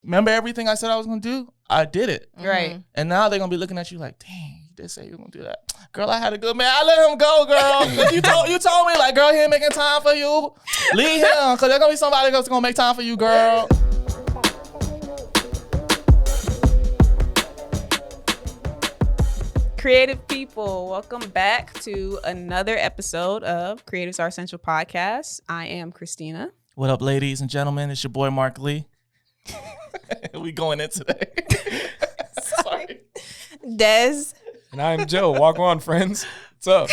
remember everything I said I was gonna do? I did it. Right. And now they're gonna be looking at you like, dang, you did say you were gonna do that. Girl, I had a good man. I let him go, girl. 'Cause you told me, like, girl, he ain't making time for you. Leave him, because there's gonna be somebody that's gonna make time for you, girl. Creative people, welcome back to another episode of Creatives Are Essential Podcast. I am Christina. What up, ladies and gentlemen? It's your boy Mark Lee. We going in today. Sorry. Des. And I'm Joe. Walk on, friends. What's up?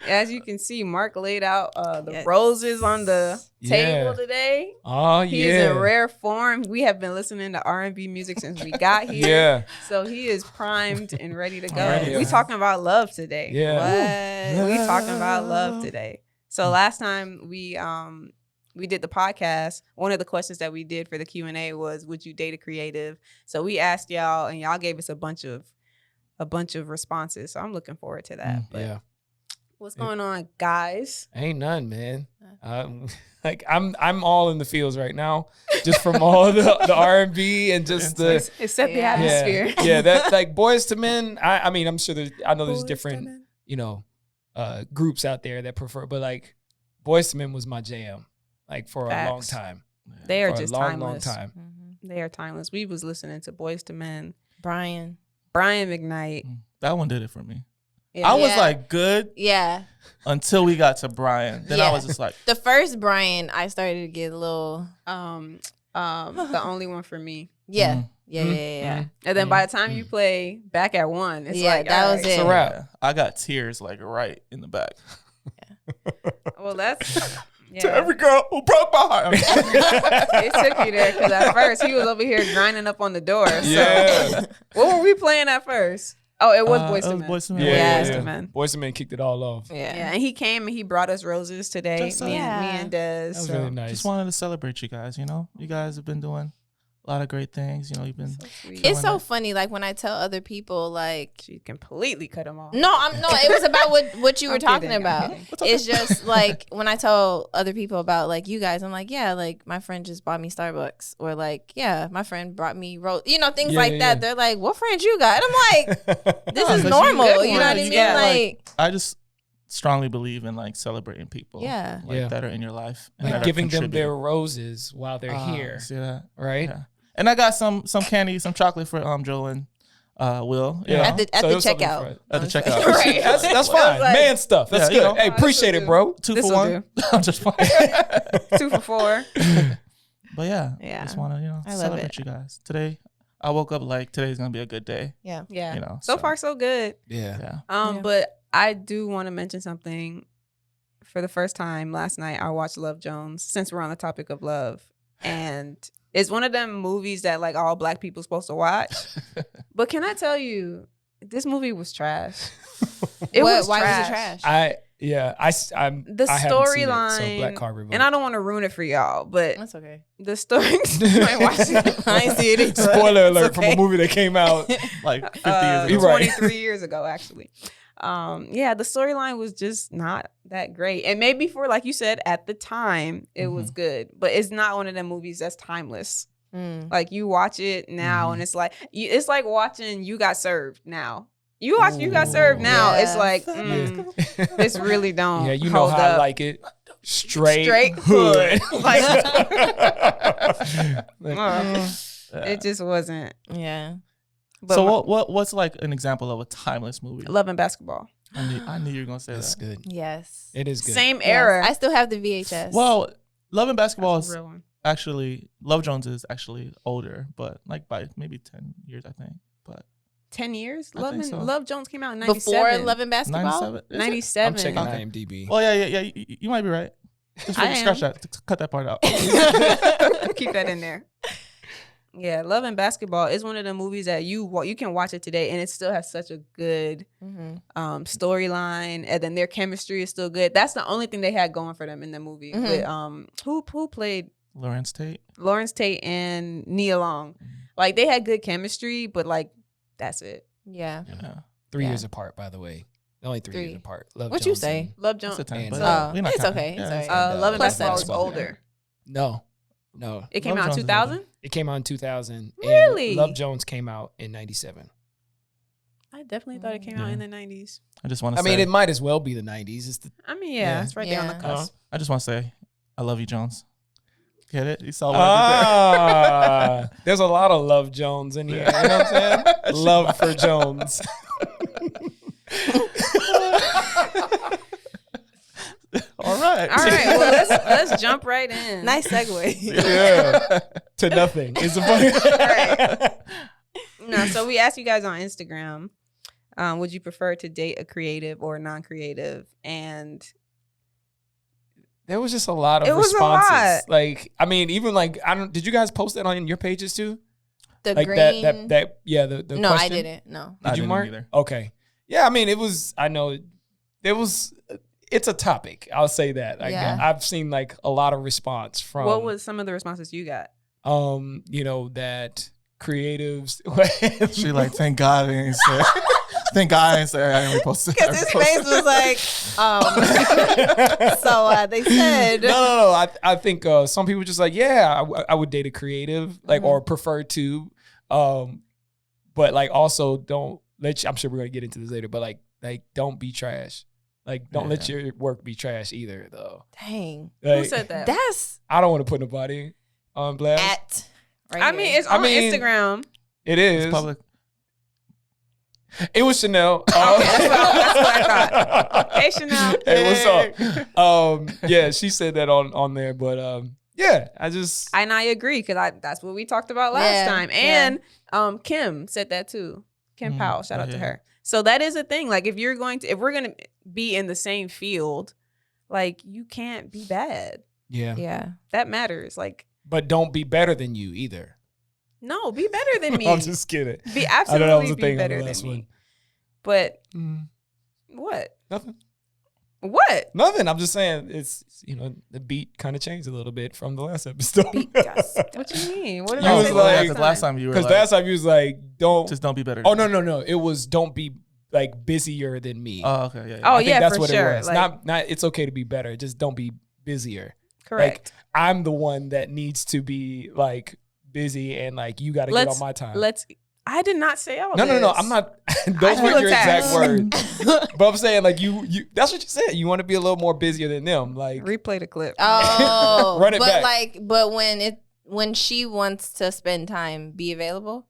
As you can see, Mark laid out the roses on the table today. Oh, yeah. He's in rare form. We have been listening to R&B music since we got here. Yeah. So he is primed and ready to go. Alrighty. We talking about love today. Yeah. What? We talking about love today. So last time we did the podcast, one of the questions that we did for the Q&A was, would you date a creative? So we asked y'all, and y'all gave us a bunch of responses. So I'm looking forward to that. But Yeah. what's going on, guys? Ain't none, man. I'm all in the fields right now, just from all the R&B and just the Except the atmosphere. yeah. That like Boys to Men. I mean, I'm sure I know there's different groups out there that prefer, but like Boys to Men was my jam, like for a long time. They are for just a long, timeless. long time. Mm-hmm. They are timeless. We was listening to Boys to Men, Brian McKnight. That one did it for me. Yeah. I was like good Yeah. until we got to Brian. Then I was just like, The first Brian, I started to get a little. The only one for me. Yeah. Mhm. Yeah. And then by the time you play Back at One, it's Yeah, like, that all was right. it. It's a wrap. yeah, I got tears like right in the back. Well, that's To yeah. every girl who broke my heart. It took you there because at first he was over here grinding up on the door. So Yeah. what were we playing at first? Oh, it was Boys to Men. Boys to Men. Yeah. Boys to Men. Boys to Men kicked it all off. Yeah, and he came and he brought us roses today. Just Me saying. and Des. That was So really nice. Just wanted to celebrate you guys. You know, you guys have been doing a lot of great things. You know, you've been. sweet. It's so funny. Like when I tell other people, like, She completely cut him off. no, it was about what you were I'm talking kidding, I'm about. kidding. It's just like when I tell other people about like you guys, I'm like, yeah, like my friend just bought me Starbucks, or like, yeah, my friend brought me things Yeah, like yeah, that. yeah. They're like, what friend you got? And I'm like, this No, is 'cause normal. you- You know what I mean? yeah, Like, I just strongly believe in like celebrating people. Yeah. like, Yeah. that are in your life, and Like that are giving them their contributing. roses while they're here, See that? right? Yeah. And I got some candy, some chocolate for Joe and Will. you Yeah. know, at the So it was something checkout. for- at the checkout. Right. That's fine. like- Man stuff. That's Yeah, you good. know. Hey, appreciate this'll it, bro. 2 This'll for 1. I'm just playing. 2 for 4. But yeah, Yeah. just want to I love celebrate it. you guys today. I woke up like today's gonna be a good day. Yeah. Yeah. You know, so far so good. Yeah. Yeah. Yeah. But I do want to mention something. For the first time last night, I watched Love Jones, since we're on the topic of love. And it's one of them movies that like all black people supposed to watch. But can I tell you, this movie was trash. Why was it trash? I'm The I haven't seen it, storyline, so Black Card Revolt. and I don't want to ruin it for y'all, but That's okay. the story. You ain't watch it. I ain't see it either. Spoiler alert It's from okay. a movie that came out. Like 50 years ago. You're right. 23 years ago, actually. Yeah, the storyline was just not that great. And maybe for, like you said, at the time, it was good. But it's not one of them movies that's timeless. Mm. Like, you watch it now, and it's like watching You Got Served now. You watch You Got Served now, Yeah. it's like, it's really don't Yeah, you know hold how I up. like it. Straight hood. Like, Yeah. it just wasn't. Yeah. But So what's like an example of a timeless movie? Love and Basketball. I knew you were gonna say That's that. good. Yes. It is good. Same Yes. era. I still have the VHS. Well, Love and Basketball That's a is real one. actually Love Jones is actually older, but like by maybe 10 years, I think. But 10 years? I think so. Love Jones came out in 97. before Love and Basketball. 97. Is it? 97. I'm checking Okay. IMDb. Oh yeah. You might be right. Just I scratch am. that. Cut that part out. Keep that in there. Yeah, Love and Basketball is one of the movies that you can watch it today, and it still has such a good Mm-hmm. storyline, and then their chemistry is still good. That's the only thing they had going for them in the movie. Mhm. With who played Lawrence Tate. Lawrence Tate and Nia Long. Like, they had good chemistry, but like, that's it. Yeah. Yeah. 3 Yeah. years apart, by the way. Only 3 years Three. apart. Love What you Jones say? and- Love That's Jones. a 10. And- But Oh, we're not it's counting. okay, it's Yeah, all right. Love and Plus Basketball is basketball. older. No. No. It came Love out in Jones is 2000. It came out in 2000. Really? And Love Jones came out in 97. I definitely thought it came out in the 90s. I just want to I say. mean, it might as well be the 90s. It's the, I mean, yeah, it's right there on the Yeah. cusp. I just want to say, I love you, Jones. Get it? You saw what I did there. there's a lot of Love Jones in here. You know what I'm saying? Love for Jones. All right. All right, well let's jump right in. Nice segue. Yeah. To nothing. It's a funny. No, so we asked you guys on Instagram, would you prefer to date a creative or a non-creative? And There was just a lot of It was a responses. lot. Like, I mean, even like, I don't. Did you guys post that on your pages too? The Like green. that. Yeah. The no, I question? didn't. No. I Did you, didn't Mark? either. Okay. Yeah. I mean, it was. I know. There was. It's a topic. I'll say that. Like, Yeah. I've seen like a lot of response from. what was some of the responses you got? That creatives. She like, thank God I didn't say. Thank God I didn't say I didn't repost it. Because his face was like, so they said. No. I think some people just like, yeah, I would date a creative, like, or prefer to, but like also don't let. I'm sure we're gonna get into this later, but like don't be trash. Like, don't let your work be trash either, though. Dang. Like, Who said that? That's I don't want to put nobody on blast. right I mean, here. it's on mean- Instagram. It is. It's public. It was Chanel. That's what I thought. Hey, Chanel. Hey, what's up? Yeah, she said that on there, but yeah, And I agree because that's what we talked about last Yeah, time. yeah. And Kim said that too. Kim Powell, shout out to yeah. her. So that is a thing. Like if we're gonna be in the same field, like you can't be bad. yeah. yeah. That matters. Like But don't be better than you either. no, be better than me. I'm just kidding. Be I know that was absolutely a be thing on better the than last me. one. But Mm, what? nothing. What? Nothing. I'm just saying it's the beat kind of changed a little bit from the last episode. What you mean? What did You I was say like- because last time you were Because like, last time you was like, don't. just don't be better. Oh no. It was don't be like busier than me. Oh, okay, yeah. Oh, I think yeah, that's for what sure. it was. Like- Not it's okay to be better. Just don't be busier. Correct. Like, I'm the one that needs to be like busy and like you got to get on my time. I did not say all No. this. I'm not. Those I weren't feel your attacked. exact words. But I'm saying like you. That's what you said. You want to be a little more busier than them. Like Replay the clip. Oh, Run it but back. but when she wants to spend time, be available,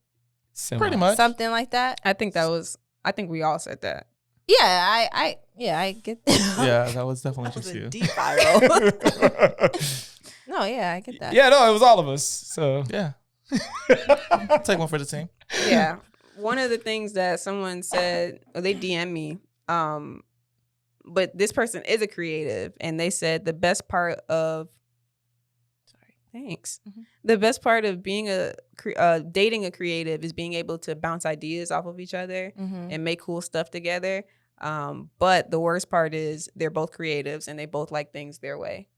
Pretty much. something like that. I think we all said that. Yeah, I get that. Yeah, that was definitely That was just a you. deep eye roll. No, yeah, I get that. Yeah, no, it was all of us. So Yeah. Take one for the team. Yeah. One of the things that someone said, or they DM me, but this person is a creative, and they said the best part of thanks. Mhm. The best part of being dating a creative is being able to bounce ideas off of each other Mhm. and make cool stuff together. But the worst part is they're both creatives and they both like things their way.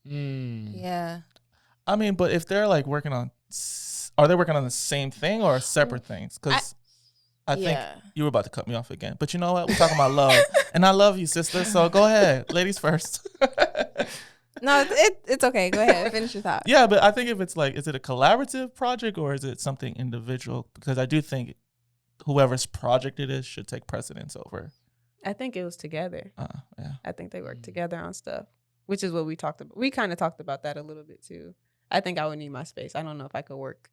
Yeah. I mean, but if they're like are they working on the same thing or separate things? Because I think Yeah. you were about to cut me off again. But you know what? We're talking about love. And I love you, sister. So go ahead. Ladies first. No, it's okay. Go ahead. Finish your thought. Yeah, but I think if it's like, is it a collaborative project or is it something individual? Because I do think whoever's project it is should take precedence over. I think it was together. Yeah. I think they worked together on stuff, which is what we talked about. We kind of talked about that a little bit too. I think I would need my space. I don't know if I could work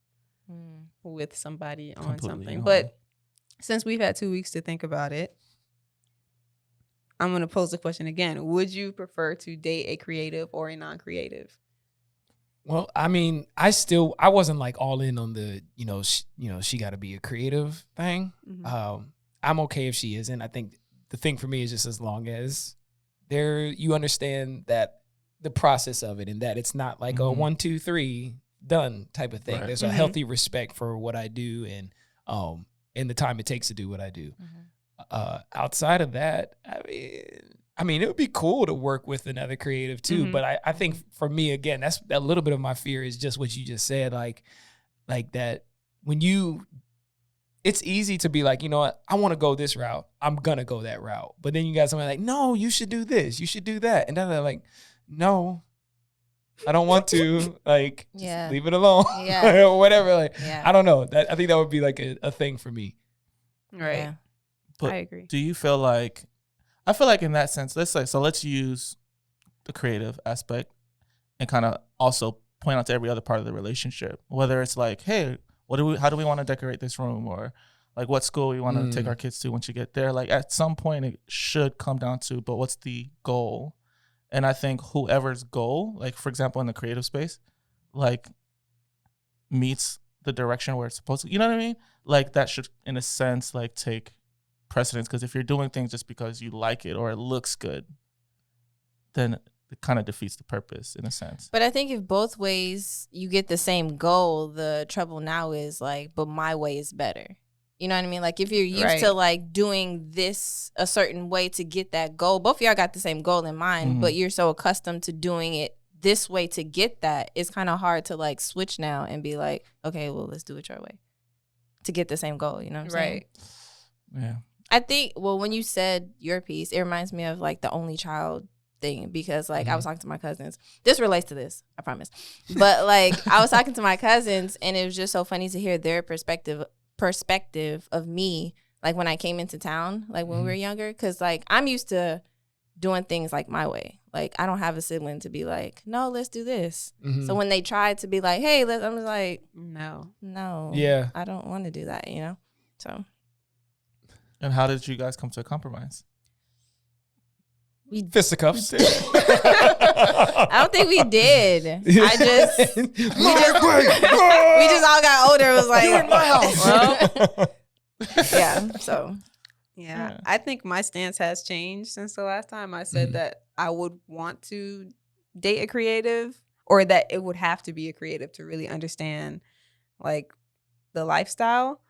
with somebody on Completely, something. you know. But since we've had 2 weeks to think about it, I'm going to pose the question again. Would you prefer to date a creative or a non-creative? Well, I mean, I wasn't like all in on the, she got to be a creative thing. Mhm. I'm okay if she isn't. I think the thing for me is just as long as you understand that the process of it and that it's not like a Mhm. 1, 2, 3 done type of thing. Right. There's Mhm. a healthy respect for what I do and the time it takes to do what I do. Outside of that, I mean, it would be cool to work with another creative too. Mhm. But I think for me, again, that's a little bit of my fear is just what you just said. Like that when it's easy to be like, you know what, I want to go this route. I'm going to go that route. But then you got somebody like, no, you should do this. You should do that. And then they're like, no, I don't want to. Like, Yeah. just leave it alone. Yeah. Or whatever. Like, Yeah. I don't know. I think that would be like a thing for me. Right. Yeah. But I agree. do you feel like, I feel like in that sense, let's use the creative aspect and kind of also point out to every other part of the relationship, whether it's like, hey, how do we want to decorate this room, or like what school we want to take our kids to once you get there. Like at some point it should come down to, but what's the goal? And I think whoever's goal, like for example in the creative space, like meets the direction where it's supposed to, you know what I mean? Like that should in a sense like take precedence, because if you're doing things just because you like it or it looks good, then it kind of defeats the purpose in a sense. But I think if both ways you get the same goal, the trouble now is like, but my way is better. You know what I mean? Like if you're used to like doing this a certain way to get that goal, both of y'all got the same goal in mind, but you're so accustomed to doing it this way to get that, it's kind of hard to like switch now and be like, okay, well, let's do it your way to get the same goal. You know what I'm saying? Yeah. I think, well, when you said your piece, it reminds me of like the only child thing, because like I was talking to my cousins. This relates to this, I promise. But like I was talking to my cousins, and it was just so funny to hear their perspective of me, like when I came into town, like when we were younger, because like I'm used to doing things like my way. Like I don't have a sibling to be like, no, let's do this. So when they tried to be like, hey, I'm like, no, Yeah, I don't want to do that, you know. So. And how did you guys come to a compromise? Fisticuffs. I don't think we did. We just all got older. It was like, you're in my house. Well, yeah. So yeah, I think my stance has changed since the last time I said that I would want to date a creative, or that it would have to be a creative to really understand like the lifestyle.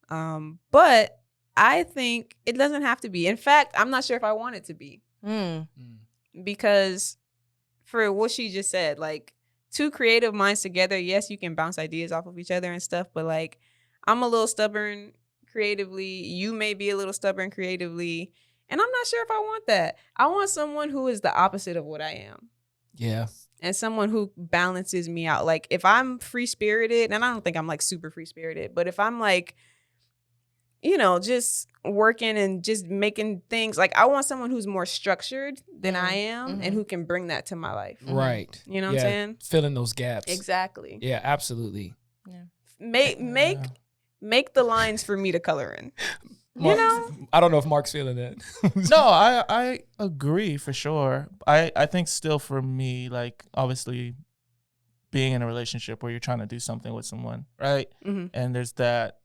But I think it doesn't have to be. In fact, I'm not sure if I want it to be. Because for what she just said, like two creative minds together, yes, you can bounce ideas off of each other and stuff, but like I'm a little stubborn creatively, you may be a little stubborn creatively, and I'm not sure if I want that. I want someone who is the opposite of what I am. Yeah. And someone who balances me out. Like if I'm free-spirited, and I don't think I'm like super free-spirited, but if I'm like, you know, just working and just making things, like I want someone who's more structured than I am and who can bring that to my life. Right. You know what I'm saying? Filling those gaps. Exactly. Yeah, absolutely. Yeah. Make the lines for me to color in. Mark, you know? I don't know if Mark's feeling that. No, I agree for sure. I think still for me, like obviously being in a relationship where you're trying to do something with someone, right? And there's that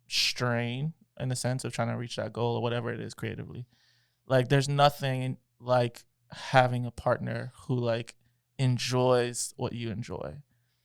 strain in the sense of trying to reach that goal or whatever it is creatively. Like there's nothing like having a partner who like enjoys what you enjoy,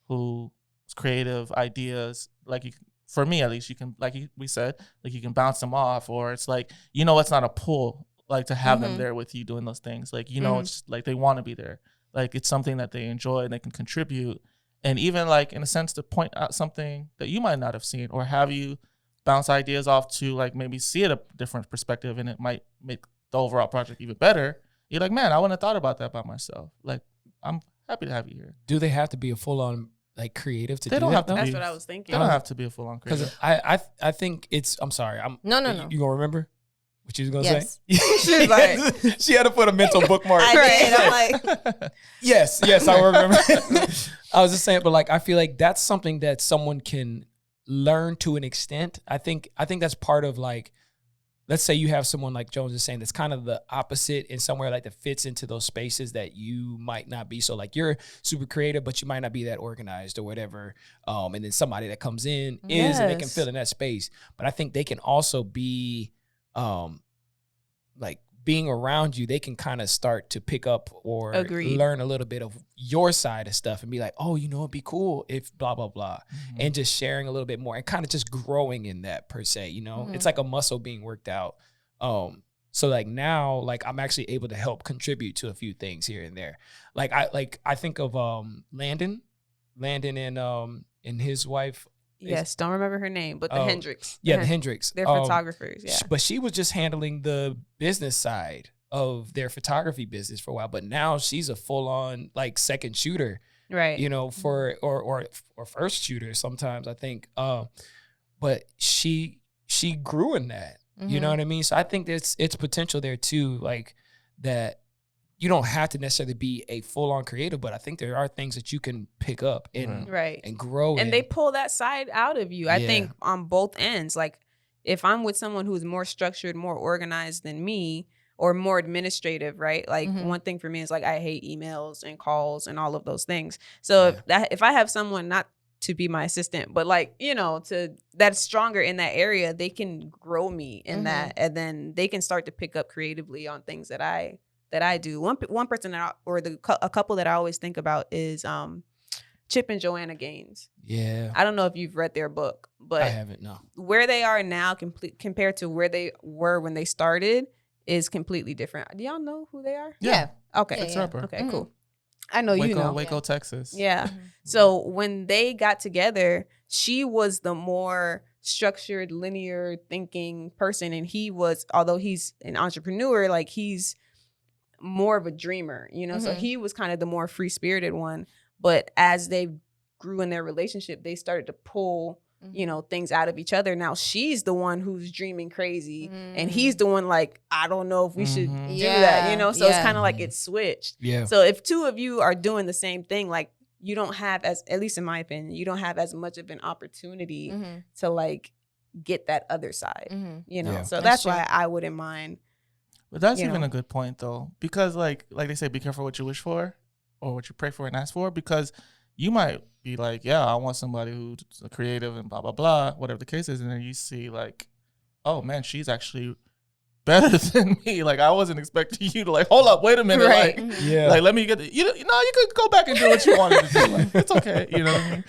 who's creative ideas, like you, for me at least, you can, like we said, like you can bounce them off, or it's like, you know, it's not a pull like to have them there with you doing those things, like, you know, it's like they want to be there, like it's something that they enjoy and they can contribute, and even like in a sense to point out something that you might not have seen, or have you bounce ideas off to like maybe see it a different perspective, and it might make the overall project even better. You're like, man, I wouldn't have thought about that by myself. Like, I'm happy to have you here. Do they have to be a full-on like creative to They do don't that? have to though? That's be- what I was thinking. They don't have to be a full-on Because creative. I think it's, I'm sorry. No. You gonna remember what you was gonna Yes. say? She's like- she had to put a mental bookmark. I did. I'm like, Yes, I remember. I was just saying, but like I feel like that's something that someone can learn to an extent. I think that's part of like, let's say you have someone like Jones is saying that's kind of the opposite in somewhere like that fits into those spaces that you might not be. So like you're super creative, but you might not be that organized or whatever. And then somebody that comes in is, and they can Yes. fill in that space. But I think they can also be like being around you, they can kind of start to pick up or Agreed. learn a little bit of your side of stuff and be like, oh, you know, it'd be cool if blah, blah, blah. And just sharing a little bit more and kind of just growing in that per se, you know, it's like a muscle being worked out. So like now, like I'm actually able to help contribute to a few things here and there. Like I think of Landon and his wife. Yes, don't remember her name, but the Hendricks. Yeah, the Hendricks. They're photographers, yeah. But she was just handling the business side of their photography business for a while. But now she's a full-on like second shooter Right. You know, for or first shooter sometimes I think. But she grew in that. You know what I mean? So I think it's potential there too, like that you don't have to necessarily be a full-on creative, but I think there are things that you can pick up and grow and in. they pull that side out of you. I think on both ends. Like if I'm with someone who's more structured, more organized than me, or more administrative, right? Like one thing for me is like I hate emails and calls and all of those things. So if I have someone not to be my assistant, but like, you know, that's stronger in that area, they can grow me in that, and then they can start to pick up creatively on things that I do. One person a couple that I always think about is Chip and Joanna Gaines. Yeah. I don't know if you've read their book, but I haven't, no. Where they are now compared to where they were when they started is completely different. Do y'all know who they are? Yeah. Okay. Yeah. Okay, cool. I know you know. Waco, Texas. Yeah. So when they got together, she was the more structured, linear thinking person. And he was, although he's an entrepreneur, like he's more of a dreamer, you know? So he was kind of the more free-spirited one. But as they grew in their relationship, they started to pull, you know, things out of each other. Now she's the one who's dreaming crazy. And he's the one like, I don't know if we should do that, you know? So it's kind of like it's switched. Yeah. So if two of you are doing the same thing, like you don't have at least in my opinion, you don't have as much of an opportunity to like get that other side, you know? So that's why I wouldn't mind. But that's even a good point though, because like they say, be careful what you wish for or what you pray for and ask for, because you might be like, yeah, I want somebody who's creative and blah, blah, blah, whatever the case is. And then you see like, oh man, she's actually better than me. Like I wasn't expecting you to like, hold up, wait a minute. Right. Like let me get the, you could go back and do what you wanted to do. Like, it's okay. You know what I mean?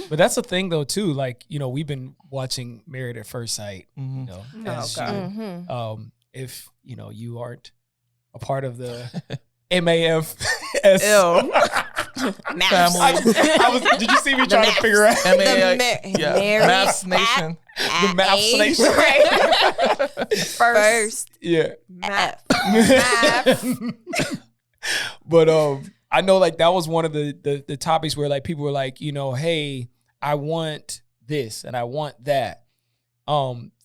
But that's the thing though too. Like, you know, we've been watching Married at First Sight, you know, as you, if, you know, you aren't a part of the MAF family. Did you see me trying to figure out Maps Nation. The Maps Nation. First. Yeah. Math. But I know like that was one of the topics where like people were like, you know, hey, I want this and I want that.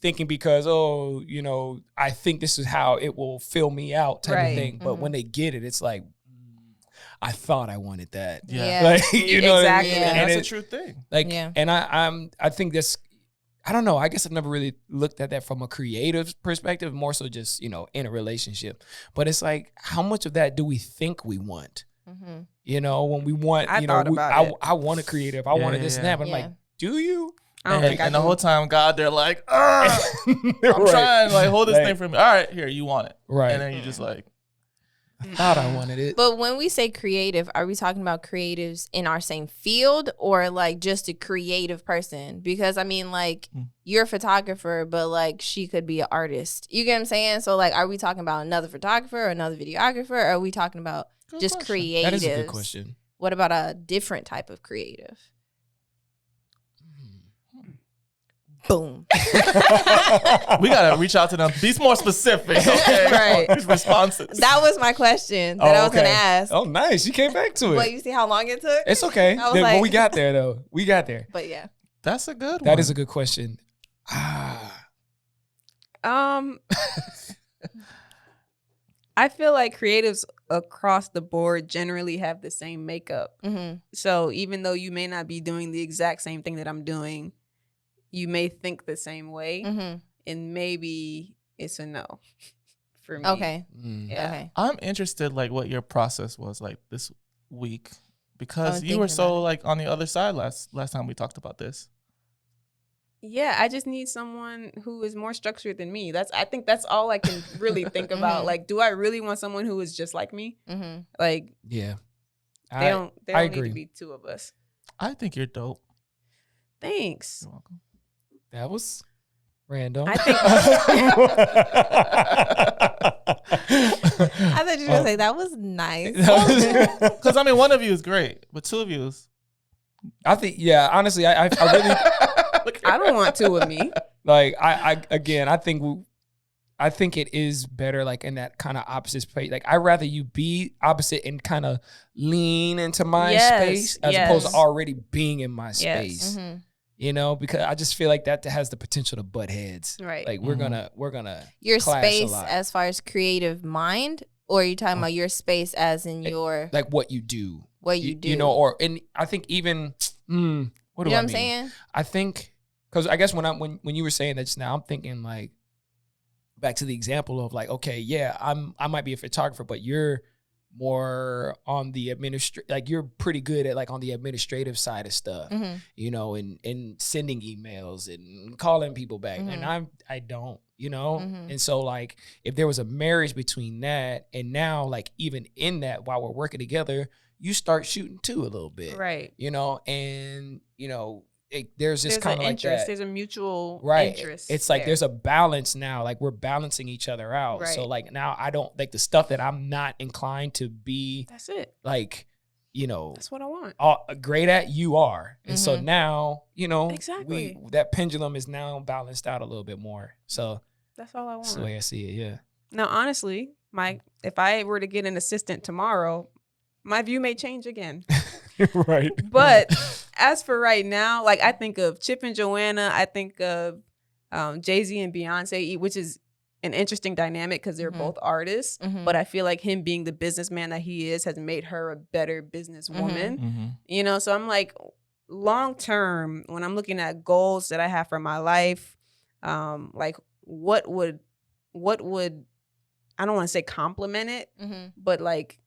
Thinking because, oh, you know, I think this is how it will fill me out type of thing. But when they get it, it's like, I thought I wanted that. Yeah. Like, you know what I mean? Yeah. And that's a true thing. Like, and I think that's, I don't know. I guess I've never really looked at that from a creative perspective, more so just, you know, in a relationship. But it's like, how much of that do we think we want? You know, when we want, you know, I want a creative, I wanted this and that. But I'm like, do you? And the whole time, God, they're like, I'm trying, like, hold this thing for me. All right, here, you want it. Right. And then you just like, thought I wanted it. But when we say creative, are we talking about creatives in our same field or like just a creative person? Because I mean, like, you're a photographer, but like she could be an artist. You get what I'm saying? So like, are we talking about another photographer or another videographer? Or are we talking about just creatives? That is a good question. What about a different type of creative? Boom. We gotta reach out to them. Be more specific, okay? Right. Responses. That was my question that I was gonna ask. Oh, nice. You came back to it. But you see how long it took? It's okay. But we got there though. We got there. But yeah. That's a good one. That is a good question. I feel like creatives across the board generally have the same makeup. So even though you may not be doing the exact same thing that I'm doing, you may think the same way, and maybe it's a no for me. Okay. Yeah. Okay. I'm interested, like, what your process was like this week, because you were so like on the other side last time we talked about this. Yeah, I just need someone who is more structured than me. I think that's all I can really think about. Like, do I really want someone who is just like me? Like, yeah, they don't agree. need to be two of us. I think you're dope. Thanks. You're welcome. That was random. I think I thought you were gonna say that was nice. Because I mean, one of you is great, but two of you is. I think, yeah. Honestly, I really. I don't want two of me. Like I think I think it is better like in that kind of opposite space. Like I'd rather you be opposite and kind of lean into my space as opposed to already being in my space. Mm-hmm. You know, because I just feel like that has the potential to butt heads. Right. Like we're gonna your clash space a lot. as far as creative mind, or are you talking about your space as in your like what you do. what you do? You know, or and I think even what do you know I what I'm mean? saying? I think because I guess when you were saying that just now, I'm thinking like back to the example of like, okay, yeah, I might be a photographer, but you're more on the like you're pretty good at like on the administrative side of stuff, you know, and sending emails and calling people back, and I don't, you know, and so like if there was a marriage between that and now like even in that while we're working together, you start shooting too a little bit, Right. you know, and you know. There's this kind of like interest. that. There's a mutual Right. interest. It's like there. there's a balance now. Like we're balancing each other out. Right. So like now I don't like the stuff that I'm not inclined to be That's it. like, you know, That's what I want. great at, you are. And so now, you know, Exactly. that pendulum is now balanced out a little bit more. So That's all I want. that's the way I see it. Yeah. Now, honestly, if I were to get an assistant tomorrow, my view may change again. Right. But as for right now, like I think of Chip and Joanna, I think of Jay-Z and Beyonce, which is an interesting dynamic because they're both artists. But I feel like him being the businessman that he is has made her a better businesswoman. You know, so I'm like, long term, when I'm looking at goals that I have for my life, like what would I don't want to say compliment it, but like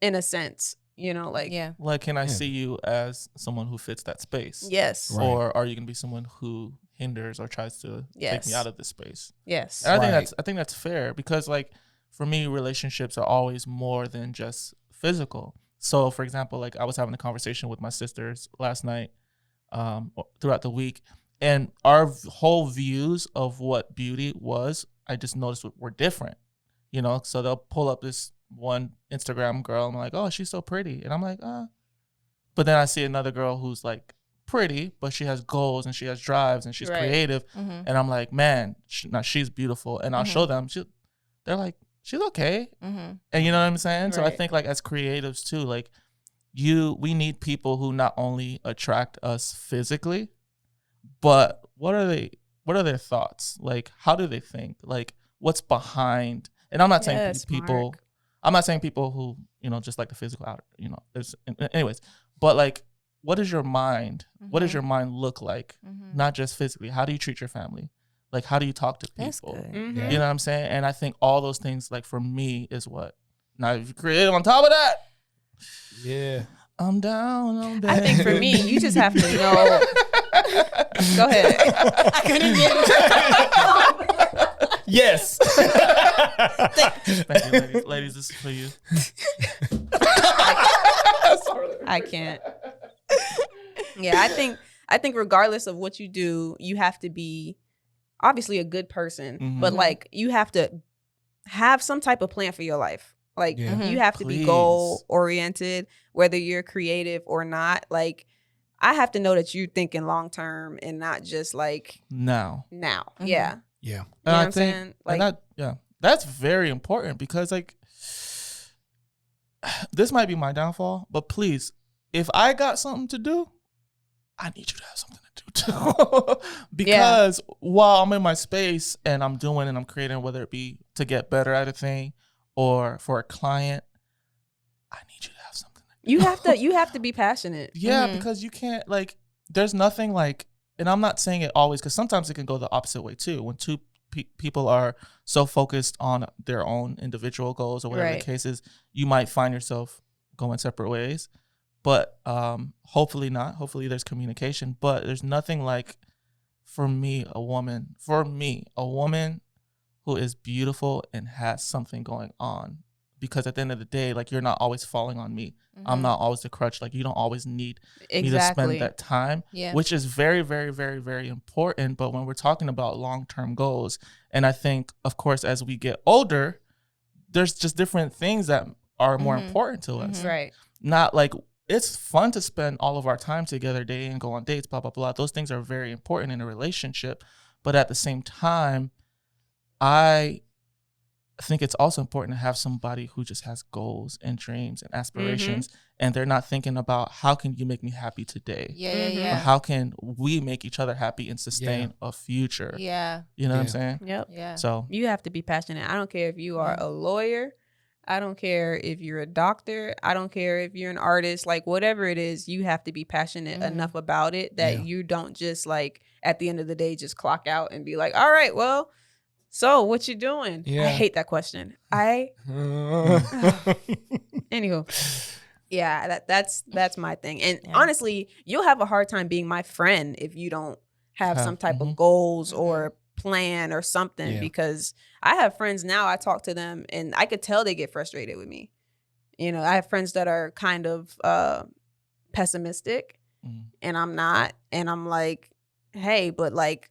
in a sense. You know, like like, can I see you as someone who fits that space? Yes. Right. Or are you gonna be someone who hinders or tries to take me out of this space? Yes. And I think that's fair because like for me, relationships are always more than just physical. So for example, like I was having a conversation with my sisters last night, throughout the week, and our whole views of what beauty was, I just noticed were different. You know, so they'll pull up this one Instagram girl and I'm like, oh, she's so pretty. And I'm like, but then I see another girl who's like pretty, but she has goals and she has drives and she's creative. And I'm like, man, she's beautiful. And I'll show them. They're like, she's okay. And you know what I'm saying? Right. So I think like as creatives too, like we need people who not only attract us physically, but what are their thoughts? Like, how do they think? Like, what's behind? And I'm not saying people. I'm not saying people who, you know, just like the physical out, you know, there's anyways, but like, what is your mind? What does your mind look like? Not just physically. How do you treat your family? Like, how do you talk to people? That's good. You know what I'm saying? And I think all those things, like for me, is what. Now, if you're creative on top of that, yeah, I'm down on that. I think for me, you just have to know. Go ahead. I couldn't get yes. Thank you, ladies. Ladies, this is for you. I can't. Yeah, I think regardless of what you do, you have to be obviously a good person, but like you have to have some type of plan for your life. Like you have to be goal oriented, whether you're creative or not. Like I have to know that you're thinking long term and not just like now. Yeah. Yeah. You know And what I'm saying? Like that's very important because like this might be my downfall, but please, if I got something to do, I need you to have something to do too. Because while I'm in my space and I'm doing and I'm creating, whether it be to get better at a thing or for a client, I need you to have something to do. you have to be passionate. Yeah, because you can't like there's nothing like, and I'm not saying it always because sometimes it can go the opposite way too. When two people are so focused on their own individual goals or whatever the case is, you might find yourself going separate ways. But hopefully not. Hopefully there's communication. But there's nothing like, for me, a woman who is beautiful and has something going on. Because at the end of the day, like, you're not always falling on me. I'm not always the crutch. Like, you don't always need me to spend that time, which is very, very, very, very important. But when we're talking about long-term goals, and I think, of course, as we get older, there's just different things that are more important to us. Right. Not like, it's fun to spend all of our time together, dating and go on dates, blah, blah, blah. Those things are very important in a relationship. But at the same time, I think it's also important to have somebody who just has goals and dreams and aspirations, and they're not thinking about how can you make me happy today? Yeah. Or how can we make each other happy and sustain a future? Yeah. You know what I'm saying? Yep. Yeah. So You have to be passionate. I don't care if you are a lawyer. I don't care if you're a doctor. I don't care if you're an artist. Like, whatever it is, you have to be passionate enough about it that you don't just, like, at the end of the day, just clock out and be like, all right, well, so what you doing? Yeah. I hate that question. Anywho. Yeah, that's my thing. And honestly, you'll have a hard time being my friend if you don't have some type of goals or plan or something, because I have friends now, I talk to them and I could tell they get frustrated with me. You know, I have friends that are kind of pessimistic and I'm not. And I'm like, hey, but like,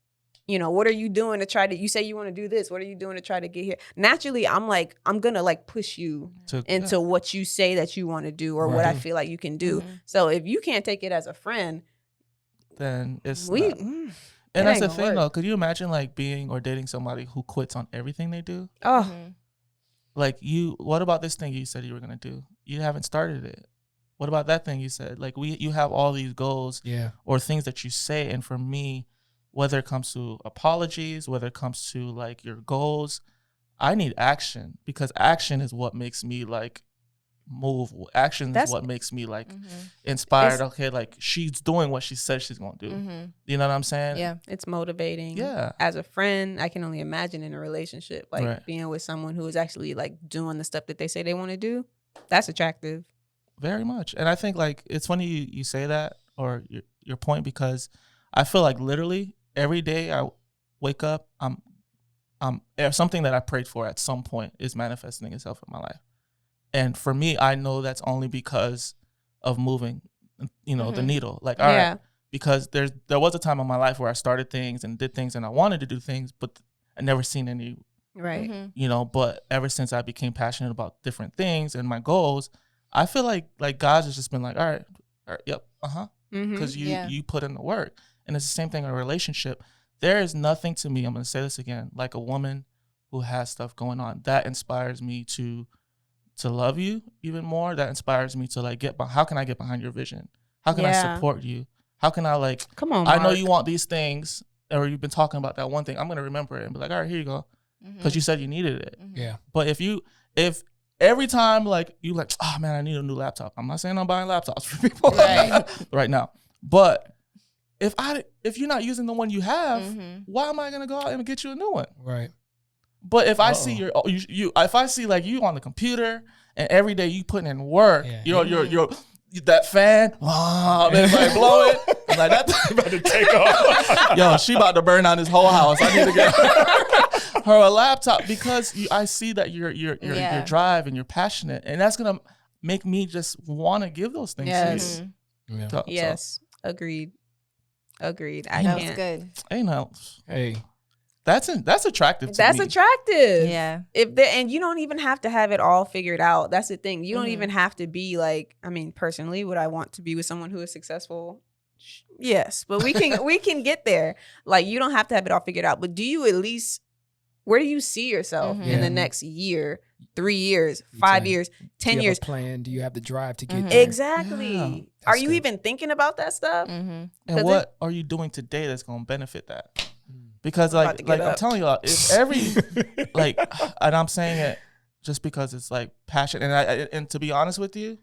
you know, what are you doing to try to, you say you want to do this. What are you doing to try to get here? Naturally, I'm like, I'm going to like push you into what you say that you want to do or what I feel like you can do. So if you can't take it as a friend, then it's not. And that's the thing though. Could you imagine like being or dating somebody who quits on everything they do? Oh, like what about this thing you said you were going to do? You haven't started it. What about that thing you said? Like you have all these goals or things that you say. And for me, whether it comes to apologies, whether it comes to like your goals, I need action, because action is what makes me like move. Action is what makes me like inspired. Okay, like she's doing what she said she's gonna do. You know what I'm saying? Yeah, it's motivating. Yeah. As a friend, I can only imagine in a relationship, like being with someone who is actually like doing the stuff that they say they want to do. That's attractive. Very much. And I think like it's funny you say that, or your point, because I feel like literally every day I wake up, something that I prayed for at some point is manifesting itself in my life. And for me, I know that's only because of moving, you know, the needle. Like, all right, because there was a time in my life where I started things and did things and I wanted to do things, but I never seen any, you know, but ever since I became passionate about different things and my goals, I feel like God's has just been like, all right, yep, because you put in the work. And it's the same thing in a relationship. There is nothing to me, I'm going to say this again, like a woman who has stuff going on. That inspires me to love you even more. That inspires me to like how can I get behind your vision? How can I support you? How can I like, come on, I know you want these things, or you've been talking about that one thing. I'm going to remember it and be like, all right, here you go. Because you said you needed it. Yeah. But if every time like you like, oh man, I need a new laptop. I'm not saying I'm buying laptops for people right now. But if you're not using the one you have, why am I gonna go out and get you a new one? Right. But if I see if I see like you on the computer and every day you putting in work, you're that fan, everybody blow it. I'm like that thing about to take off. Yo, she about to burn down this whole house. I need to get her a laptop, because I see that your drive and you're passionate, and that's gonna make me just want to give those things to you. Yeah. Yes, agreed. I that can't. was good. Ain't no. Hey. That's attractive to me. That's attractive. Yeah. And you don't even have to have it all figured out. That's the thing. You don't even have to be like, I mean, personally, would I want to be with someone who is successful? Yes, but we can get there. Like, you don't have to have it all figured out. But do you at least, where do you see yourself in the next year, 3 years, 5 years, 10 years? Do you have a plan? Do you have the drive to get there? Exactly. Yeah. Are you even thinking about that stuff? And what are you doing today that's going to benefit that? Because like I'm telling you, if every like, and I'm saying it just because it's like passion, and to be honest with you,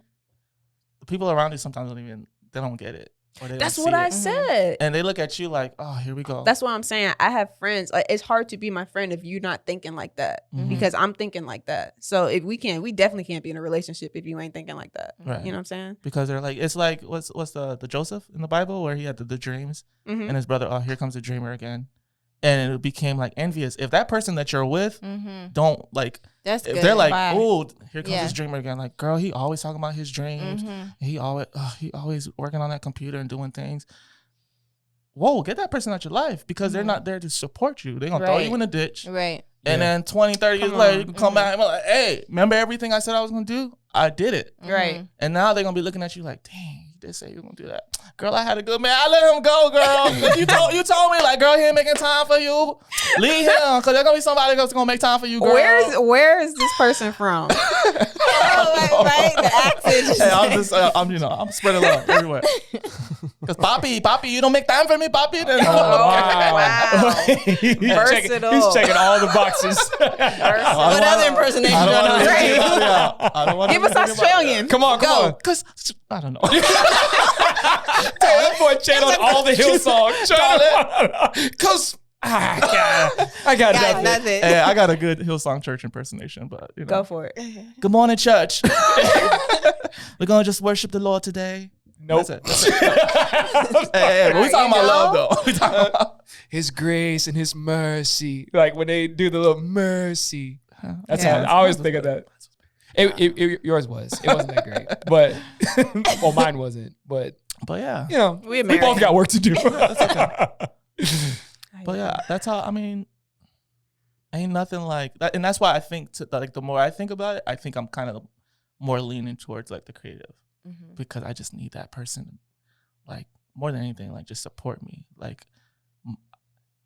the people around you sometimes they don't get it. Or they That's don't what see I it. said. And they look at you like, oh, here we go. That's what I'm saying. I have friends. Like, it's hard to be my friend if you're not thinking like that, because I'm thinking like that. So if we definitely can't be in a relationship if you ain't thinking like that. Right. You know what I'm saying? Because they're like, it's like what's the Joseph in the Bible where he had the dreams and his brother, oh, here comes the dreamer again. And it became like envious. If that person that you're with don't like, that's if good. they're like, oh, here comes this dreamer again. Like, girl, he always talking about his dreams. He always working on that computer and doing things. Whoa, get that person out your life, because they're not there to support you. They're gonna throw you in a ditch. Right. And then 20, 30 years later, you can come back and be like, hey, remember everything I said I was gonna do? I did it. Right. And now they're gonna be looking at you like, dang, he did say he was gonna do that. Girl, I had a good man. I let him go, girl. you told me like, girl, he ain't making time for you. Leave him, cause there's gonna be somebody that's gonna make time for you, girl. Where is this person from? Right, the accent. Hey, I'm spreading love everywhere. Cause Poppy, you don't make time for me, Poppy. Then, Wow. Versatile. He's checking all the boxes. What other impersonation do I don't want Give us Australian. Come on. Cause I don't know. That boy channeled all the Hillsong. Cause I got nothing. Hey, I got a good Hillsong Church impersonation, but Go for it. Good morning, church. We're gonna just worship the Lord today. Nope. That's it. Hey, we talking about love though. We talking about His grace and His mercy. Like when they do the little mercy. That's how I always think of that. Yours was. It wasn't that great, but well, mine wasn't. But yeah, you know, we both got work to do. That's okay. But yeah, that's how. I mean, ain't nothing like that, and that's why I think like the more I think about it, I think I'm kind of more leaning towards like the creative because I just need that person, like more than anything, like just support me. Like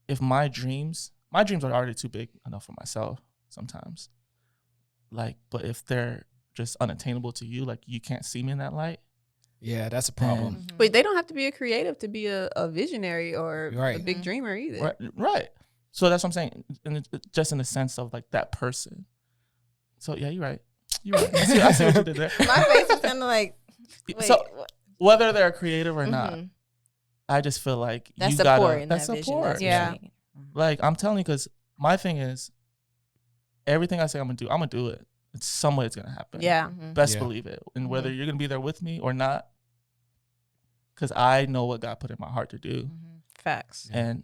if my dreams are already too big enough for myself sometimes. Like, but if they're just unattainable to you, like you can't see me in that light. Yeah, that's a problem. But they don't have to be a creative to be a visionary or a big dreamer either. Right. So that's what I'm saying. And just in the sense of like that person. So yeah, you're right. I see what you did there. My face is kind of like. Wait, so whether they're creative or not, I just feel like that's you support. That's support. Yeah. Like I'm telling you, because my thing is, everything I say I'm gonna do it. It's some way it's gonna happen. Yeah. Best believe it. And whether you're gonna be there with me or not, because I know what God put in my heart to do. Facts. And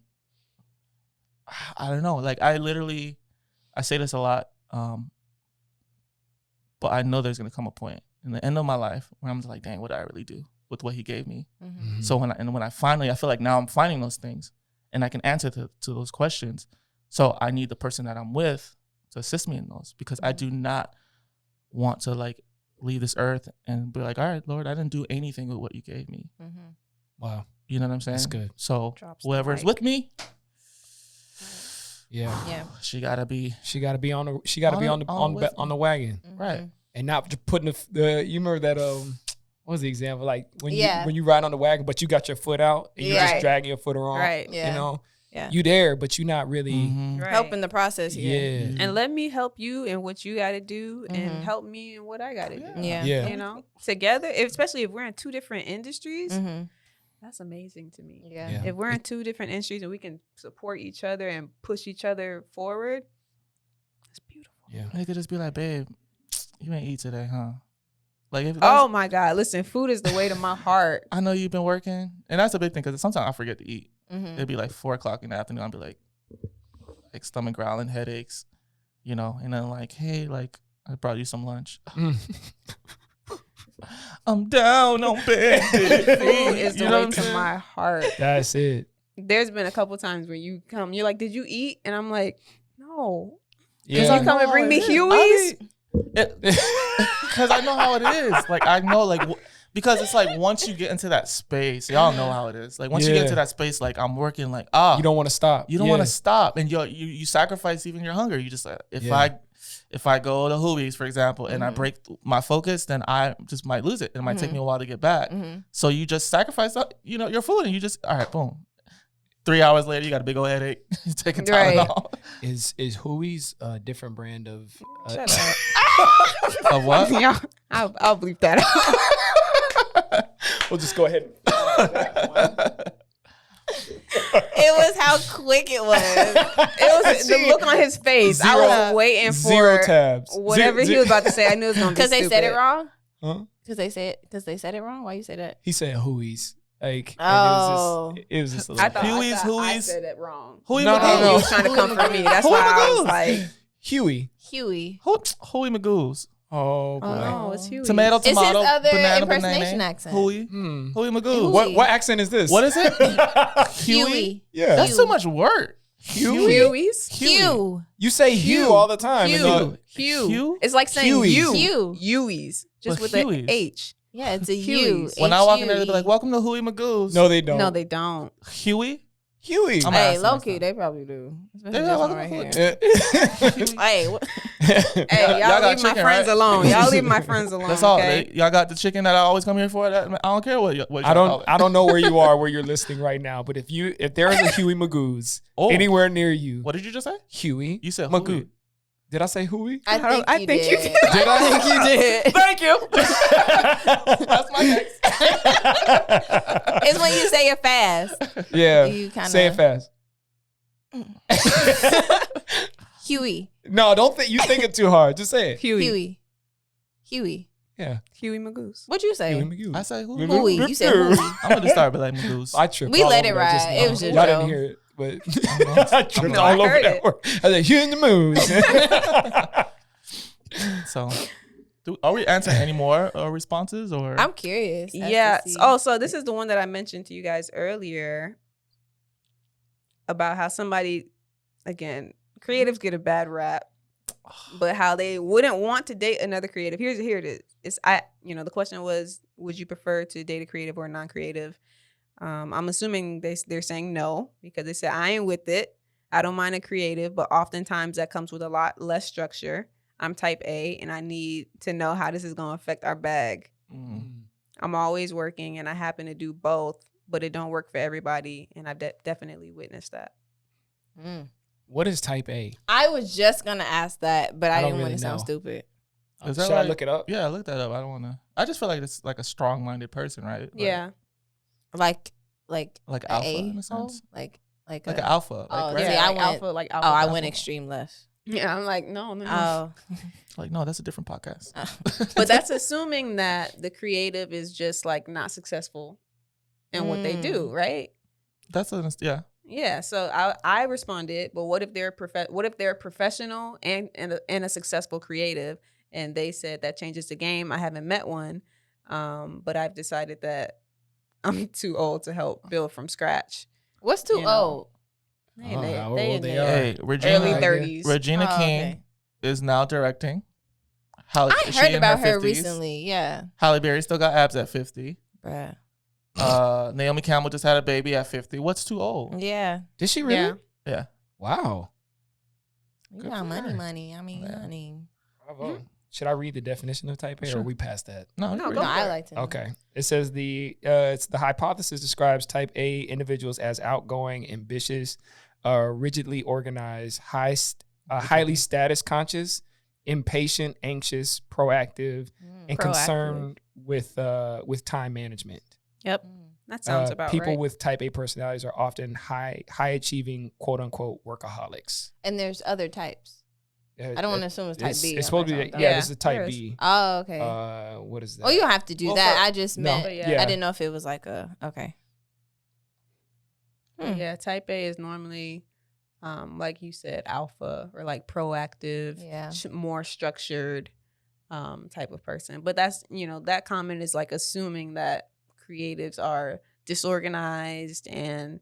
I don't know. Like I say this a lot, but I know there's gonna come a point in the end of my life where I'm just like, dang, what did I really do with what He gave me? So when I finally, I feel like now I'm finding those things and I can answer to those questions. So I need the person that I'm with to assist me in those, because I do not want to like leave this earth and be like, all right, Lord, I didn't do anything with what you gave me. Wow. You know what I'm saying? That's good. So whoever's with me, yeah, she gotta be on the wagon, right? And not just putting the you remember that what was the example, like when you ride on the wagon but you got your foot out and you're just dragging your foot around, right? You know, you there but you're not really helping the process here. Yeah. And let me help you in what you got to do and help me in what I got to do. Yeah. You know, together, especially if we're in two different industries. That's amazing to me. Yeah. If we're in two different industries and we can support each other and push each other forward, that's beautiful. Yeah. They could just be like, babe, you ain't eat today, huh? Like, oh my God, listen, food is the way to my heart. I know you've been working, and that's a big thing because sometimes I forget to eat. It'd be like 4:00 in the afternoon. I'd be like stomach growling, headaches, you know, and then like, hey, like I brought you some lunch. I'm down on bed. Food is the way to my heart. That's it. There's been a couple times where you come, you're like, did you eat? And I'm like, no. Yeah. Did you come and bring me Huey's? Because I know how it is. Like I know, like because it's like once you get into that space, y'all know how it is. Like once you get into that space, like I'm working, like you don't want to stop. You don't want to stop, and you sacrifice even your hunger. You just like if I go to Huey's, for example, and I break my focus, then I just might lose it. It might take me a while to get back. So you just sacrifice, your food, and you just all right, boom. 3 hours later, you got a big old headache. You're taking Tylenol. Is Huey's a different brand of? Shut up. Of what? Yeah, I'll bleep that out. We'll just go ahead. It was how quick it was. It was the look on his face. I was waiting for 0 tabs. Whatever he was about to say. I knew it was going to be Because they stupid. said it wrong? Huh? Because they said it wrong? Why you say that? He said Huey's. Like, oh. It was just a I little thought Huey's. I said it wrong. Huey He Magoo's. was trying to come for me. That's why I was like, Huey. Huey. Huey Magoo's. Oh, boy. oh no, it's Huey. Tomato, It's his other banana, impersonation banana. accent. Huey. Huey Magoo's. What accent is this? What is it? Huey. Yeah. That's so much work. Huey's? Hugh. You say Hugh all the time. Hugh. Hugh. It's like saying Huey's. you. Hugh. Huey's. Just But with Huey's. the H. Yeah, it's a Huey's. U. When I walk in there, they be H-U-E. like, "Welcome to Huey Magoo's." No, they don't. No, they don't. Huey. Huey. I'm gonna Hey, ask low them key, next they probably do. Especially They this got one welcome right to here. Huey. Hey, what? Hey, Y'all y'all got leave my chicken, friends right? alone. Y'all leave my friends alone. That's all. Okay? Y'all got the chicken that I always come here for. That, I don't care what I y'all call it. don't know where you are, where you're listening right now, but if there is a Huey Magoo's Oh. anywhere near you, What did you just say? Huey. You said Magoo. Huey. Did I say Huey? I I think you did. Did I? think you did. Thank you. That's my next. It's when you say it fast. Yeah. You kinda- Say it fast. Huey. No, don't think you think it too hard. Just say it. Huey. Huey. Yeah. Huey Magoo's. What'd you say? Huey Magoo. I say Huey. Huey. You said Huey. I'm gonna just start with like Magoo's. I tripped. We all let over it that just ride. now. It was just Y'all Joe. didn't hear it, but I tripped No, all I over heard that it. word. I was like, "You in the mood." So, are we answering any more responses or? I'm curious. as to Yeah. see. Oh, so this is the one that I mentioned to you guys earlier about how somebody, again, creatives get a bad rap, but how they wouldn't want to date another creative. Here it is. The question was, would you prefer to date a creative or a non-creative? I'm assuming they're saying no because they said I ain't with it. I don't mind a creative, but oftentimes that comes with a lot less structure. I'm type A, and I need to know how this is going to affect our bag. I'm always working, and I happen to do both, but it don't work for everybody, and I've definitely witnessed that. What is type A? I was just gonna ask that, but I don't didn't want really to sound know. stupid. Is that Should I like- look it up? Yeah, look that up. I don't want to. I just feel like it's like a strong-minded person, right? Like, Yeah. Like like a alpha in a A-hole? sense. like Like an alpha. Like, Oh, right? see, Yeah, I like went- alpha, like alpha. I alpha. went extreme left. Yeah, I'm like, no. Oh, Like, no, that's a different podcast. But that's assuming that the creative is just like not successful in what they do, right? That's yeah. Yeah. So I responded, but what if they're a professional and a successful creative, and they said that changes the game. I haven't met one, but I've decided that I'm too old to help build from scratch. what's too You know. old? They Oh, in their- how they old in they their are. Hey, early Regina- 30s. Regina Oh, King okay. is now directing. Halle, I she heard in about her 50s. recently. Yeah, Halle Berry still got abs at 50. bruh. Naomi Campbell just had a baby at 50. What's too old? Yeah, Did she really? Yeah. Yeah. Wow. you Good got for money, her. money. I mean, Yeah. honey. Bravo. Should I read the definition of type A, or Sure. are we past that? No, No, you go No, read for I it. like to. know. Okay. It says it's the hypothesis describes type A individuals as outgoing, ambitious, rigidly organized, highly status conscious, impatient, anxious, proactive, and Proactive. concerned with time management. Yep. That sounds about people right. with type A personalities are often high achieving, quote unquote, workaholics. And there's other types. I don't want to assume it's type B. It's supposed to be Yeah, this is type there is. B. Oh, okay. What is that? Oh, you don't have to do Well, that. for- I just No. meant. Yeah. I didn't know if it was like a okay. Yeah, type A is normally, like you said, alpha or like proactive, Yeah. more structured type of person. But that's, that comment is like assuming that creatives are disorganized and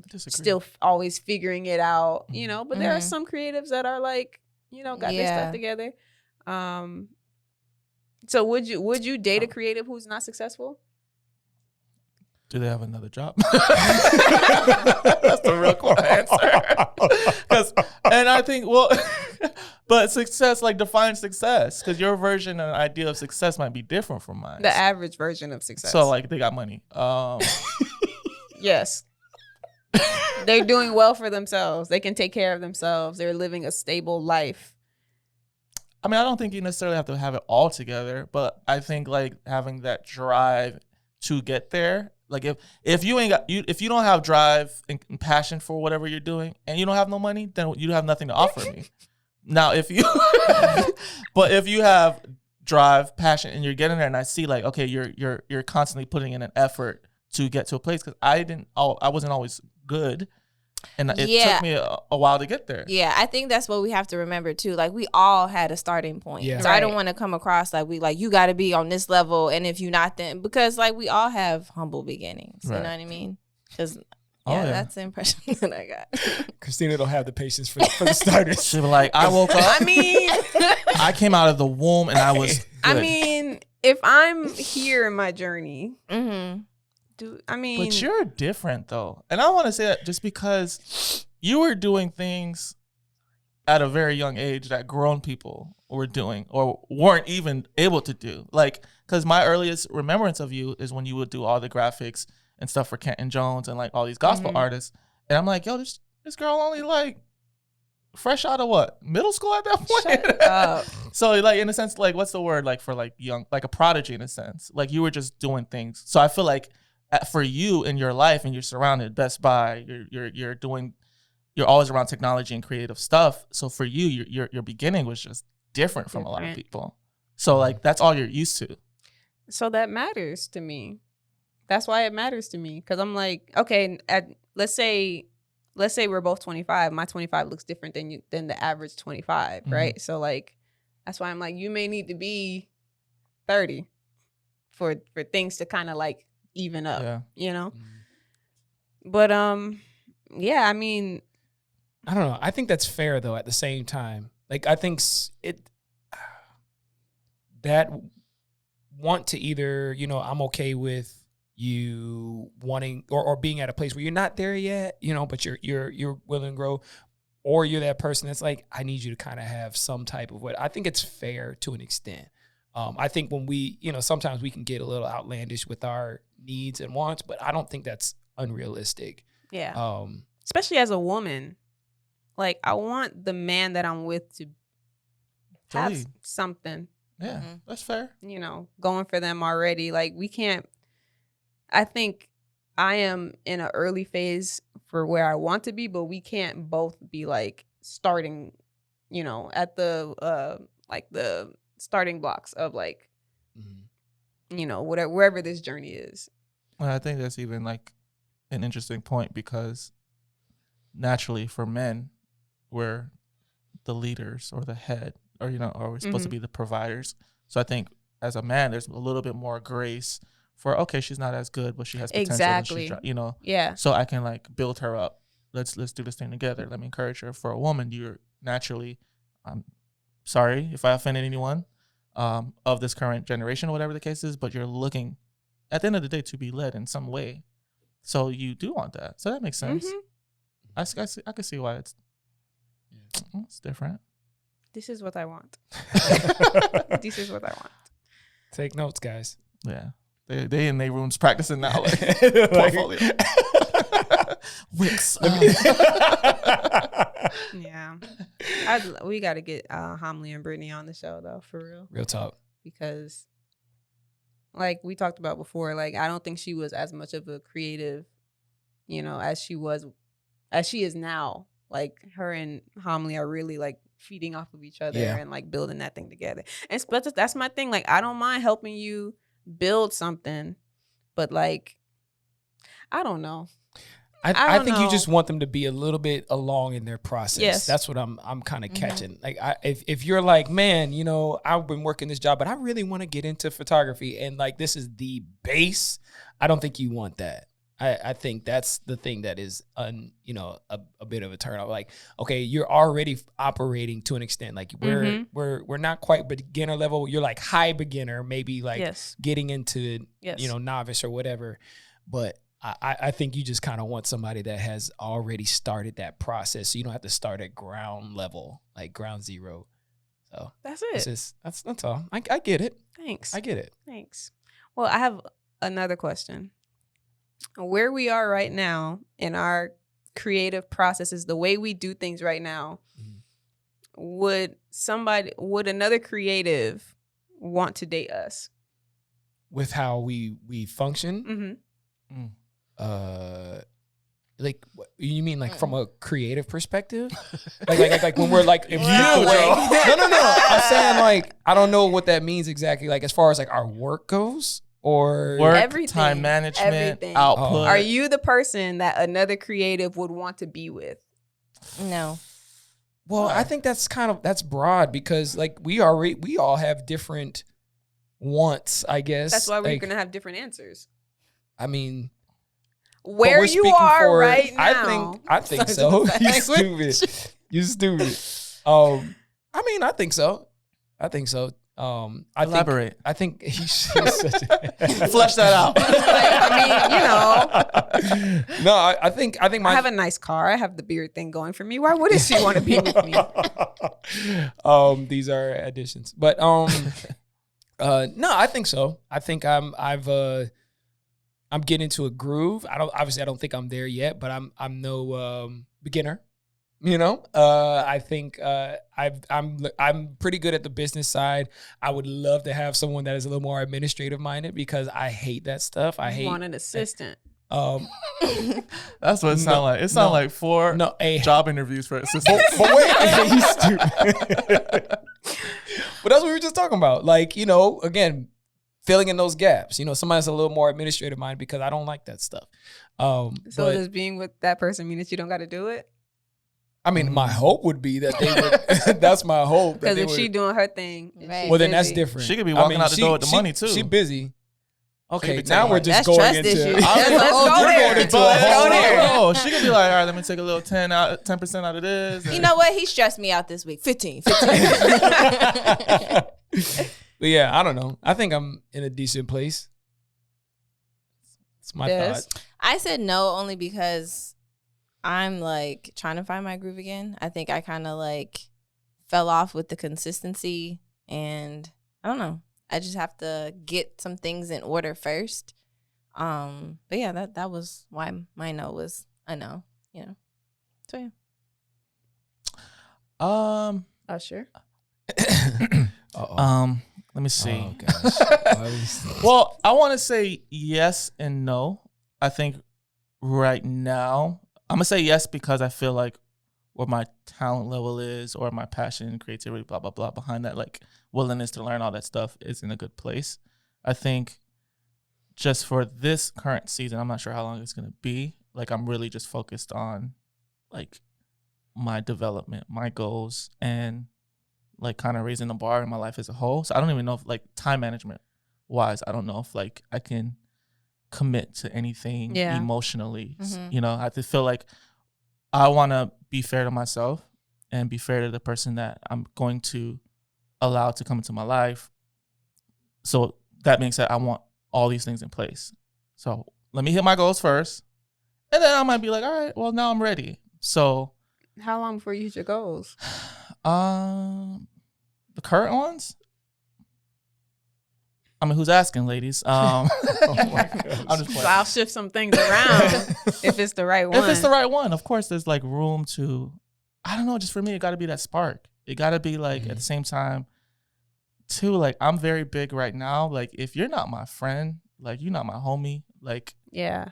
Disagree. still always figuring it out, But there are Mhm. some creatives that are like, got their Yeah. stuff together. So would you date a creative who's not successful? Do they have another job? That's the real quick answer. And I think, but success, like define success, because your version and idea of success might be different from mine. The average version of success. So like they got money. Yes. They're doing well for themselves. They can take care of themselves. They're living a stable life. I mean, I don't think you necessarily have to have it all together, but I think like having that drive to get there. Like if you ain't got if you don't have drive and passion for whatever you're doing, and you don't have no money, then you have nothing to offer me. Now, if you have drive, passion, and you're getting there, and I see like, okay, you're constantly putting in an effort to get to a place, because I wasn't always good, and it took me a while to get there. Yeah, I think that's what we have to remember too. Like we all had a starting point. Yeah. So I don't Right. want to come across like you got to be on this level, and if you're not, then because like we all have humble beginnings. You Right. know what I mean? Because Yeah. that's the impression that I got. Christina don't have the patience for the starters. She was like, I woke up. I mean, I came out of the womb and I was I Good. mean, if I'm here in my journey, Mm-hmm. But you're different though. And I want to say that just because you were doing things at a very young age that grown people were doing or weren't even able to do. Like, because my earliest remembrance of you is when you would do all the graphics and stuff for Kenton Jones and like all these gospel artists. And I'm like, yo, this girl only like fresh out of what? Middle school at that point? Shut up. So like in a sense, like what's the word like for like young, like a prodigy in a sense. Like you were just doing things. So I feel like for you in your life and you're surrounded Best Buy, you're doing, you're always around technology and creative stuff. So for you, your beginning was just different from a lot of people. So like that's all you're used to. So that matters to me. That's why it matters to me. Cause I'm like, okay, let's say we're both 25. My 25 looks different than the average 25, right? So like, that's why I'm like, you may need to be 30 for things to kind of like even up, you know? But yeah, I mean, I don't know. I think that's fair though. At the same time, like I think that want to either, you know, I'm okay with you wanting or being at a place where you're not there yet, you know, but you're willing to grow, or you're that person that's like, I need you to kind of have some type of what. I think it's fair to an extent. I think when we, you know, sometimes we can get a little outlandish with our needs and wants, but I don't think that's unrealistic. Yeah. Especially as a woman, like I want the man that I'm with to have something. Yeah, that's fair. You know, going for them already. Like we can't. I think I am in an early phase for where I want to be, but we can't both be like starting, you know, at the like the starting blocks of like, you know, whatever, wherever this journey is. Well, I think that's even like an interesting point because naturally for men, we're the leaders or the head, or, you know, or we're supposed to be the providers. So I think as a man, there's a little bit more grace for, okay, she's not as good, but she has potential. Exactly. And she's, you know, So I can like build her up. Let's do this thing together. Let me encourage her. For a woman, you're naturally, I'm sorry if I offended anyone of this current generation or whatever the case is, but you're looking at the end of the day to be led in some way. So you do want that. So that makes sense. I can see why it's different. This is what I want. This is what I want. Take notes, guys. Yeah. They in their rooms practicing now. Like, portfolio. Wicks. Yeah. We got to get Homily and Brittany on the show, though, for real. Real talk. Because, like we talked about before, like, I don't think she was as much of a creative, you know, as she is now. Like, her and Homily are really, like, feeding off of each other and, like, building that thing together. And but that's my thing. Like, I don't mind helping you build something, but, like, I don't know. I think you just want them to be a little bit along in their process. Yes. That's what I'm kind of catching. Like if you're like, man, you know, I've been working this job, but I really want to get into photography, and like this is the base. I don't think you want that. I think that's the thing that is you know, a bit of a turn off. Like, okay, you're already operating to an extent. Like we're not quite beginner level. You're like high beginner, maybe like getting into you know, novice or whatever. But I think you just kind of want somebody that has already started that process, so you don't have to start at ground level, like ground zero. So that's it. That's all. I get it. Thanks. I get it. Thanks. Well, I have another question. Where we are right now in our creative processes, the way we do things right now, would another creative want to date us? With how we function? Like you mean like from a creative perspective? like when we're like if no. I'm saying like I don't know what that means exactly. Like as far as like our work goes, or work, everything, time management, everything. output. Are you the person that another creative would want to be with? No. Well, I think that's broad because like we all have different wants, I guess. That's why we're like, gonna have different answers. I mean, where you are right now. I think so. You stupid. I mean, I think so. Elaborate. I think he's such a Flesh that out. No, I think I have a nice car. I have the beard thing going for me. Why wouldn't she want to be with me? These are additions, but no, I think so. I think I'm getting into a groove. I don't think I'm there yet, but I'm no beginner. I think I'm pretty good at the business side. I would love to have someone that is a little more administrative minded because I hate that stuff. I hate want an assistant. That's what it sounds like. It sounds like four job interviews for assistant. But wait, he's stupid. But that's what we were just talking about. Like, again, filling in those gaps. Somebody that's a little more administrative minded because I don't like that stuff. So does being with that person mean that you don't got to do it? I mean, my hope would be that they would. That's my hope. Because if she's doing her thing, right. Well, then that's different. She could be walking out the door with the money too. She's busy. Okay, She now we're just going into. Let's go there. Oh, she could be like, all right, let me take a little 10% out of this. You know what? He stressed me out this week. 15. But yeah, I don't know. I think I'm in a decent place. It's my thought. I said no only because I'm like trying to find my groove again. I think I kind of like fell off with the consistency, and I don't know. I just have to get some things in order first. But yeah, that was why my no was a no. So yeah. Usher. Let me see. Oh gosh. Well, I want to say yes and no. I think right now I'm gonna say yes because I feel like where my talent level is or my passion, creativity, blah, blah, blah, behind that, like willingness to learn all that stuff is in a good place. I think just for this current season, I'm not sure how long it's gonna be. Like I'm really just focused on like my development, my goals, and like kind of raising the bar in my life as a whole. So I don't even know if like time management wise, I don't know if like I can commit to anything emotionally. Mm-hmm. I just feel like I want to be fair to myself and be fair to the person that I'm going to allow to come into my life. So that being said, I want all these things in place. So let me hit my goals first. And then I might be like, all right, well, now I'm ready. So how long before you hit your goals? The current ones? I mean, who's asking, ladies? Oh my I'm just playing. I'll shift some things around if it's the right one. If it's the right one, of course, there's like room to, I don't know, just for me, it got to be that spark. It got to be like at the same time, too, like I'm very big right now. Like if you're not my friend, like you're not my homie, like yeah,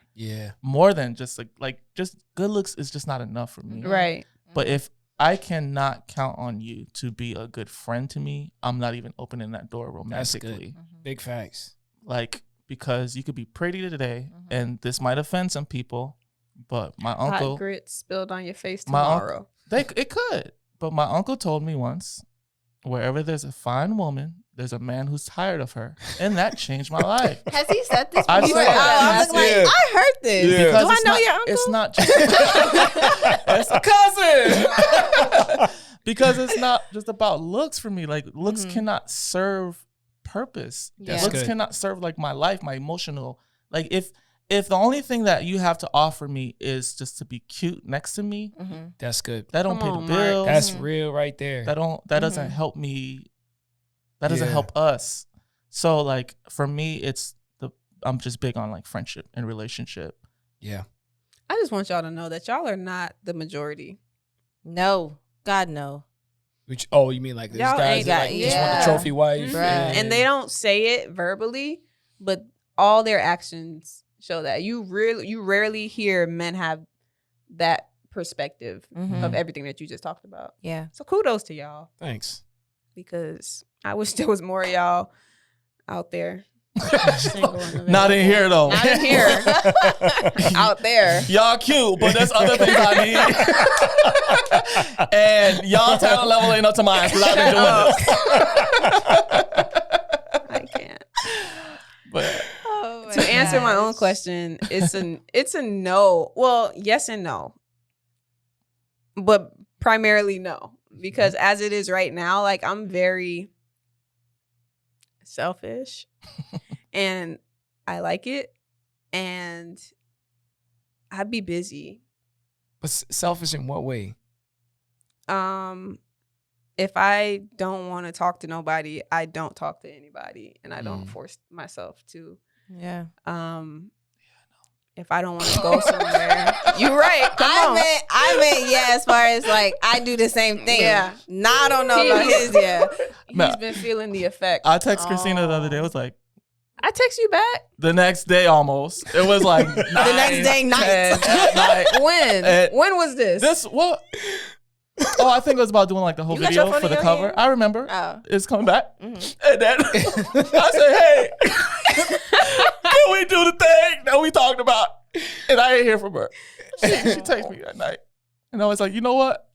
more than just like just good looks is just not enough for me. Right. But if I cannot count on you to be a good friend to me, I'm not even opening that door romantically. Big facts. Like, because you could be pretty today, and this might offend some people, but my uncle... Hot grits spilled on your face tomorrow. It could. But my uncle told me once, wherever there's a fine woman, there's a man who's tired of her. And that changed my life. Has he said this I before? said I was like, I heard this. Yeah. Do I know your uncle? It's not just... It's a cousin! Because it's not just about looks for me. Like, looks cannot serve purpose. Looks cannot serve like my life, my emotional. Like if the only thing that you have to offer me is just to be cute next to me, that's good. That don't pay the bills. That's real right there. That doesn't help me. That doesn't help us. So like for me, I'm just big on like friendship and relationship. Yeah. I just want y'all to know that y'all are not the majority. No, God no. Which you mean like these guys that just want the trophy wife, and they don't say it verbally, but all their actions show that. You rarely hear men have that perspective of everything that you just talked about. Yeah. So kudos to y'all. Thanks. Because I wish there was more of y'all out there. Not in here though. Not in here. Out there. Y'all cute, but there's other things I need. And y'all talent level ain't up to mine. So I've been doing this. I can't. But to answer my own question, it's a no. Well, yes and no. But primarily no. Because as it is right now, like I'm very selfish, and I like it, and I'd be busy. But selfish in what way? If I don't want to talk to nobody, I don't talk to anybody, and I don't force myself to. Yeah. If I don't want to go somewhere, you're right. I meant, yeah, as far as like, I do the same thing. Yeah. Nah, I don't know about his, yeah. He's been feeling the effect. I text Christina the other day. It was like, I text you back. the next day almost. It was like 9, The next day, night. 10 at night. When was this? This, what? Oh, I think it was about doing like the whole You got video your phone for in the your cover. hand? I remember. Oh. It's coming back. Mm-hmm. And then I said, hey, can we do the thing that we talked about? And I didn't hear from her. She texted me that night. And I was like, you know what?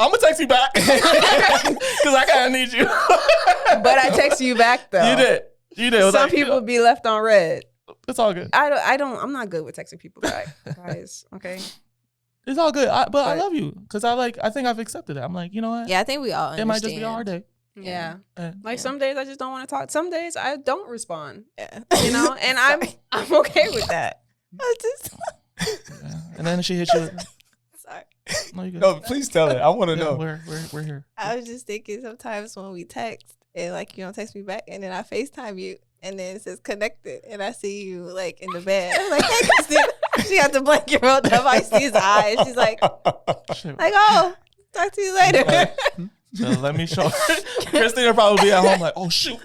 I'm going to text you back. Because I kind of need you. But I text you back though. You did. You did. It was Some like, people be left on red. it's all good. I'm not good with texting people back, guys. Okay. It's all good. But I love you. Because I think I've accepted it. I'm like, you know what? Yeah, I think we all understand. It might just be a hard day. Yeah. And Like some days I just don't want to talk. Some days I don't respond. Yeah. You know, and I'm okay with that. I just, yeah. And then she hits you. sorry. No, you good. No, please tell it. I want to Yeah, know. we're here. I was just thinking sometimes when we text and like you don't text me back and then I FaceTime you and then it says connected and I see you like in the bed. I'm like, hey, Christina. She got the blanket rolled up. I see his eyes. She's like, Shit. oh, talk to you later. So let me show. Christina probably be at home like, oh shoot.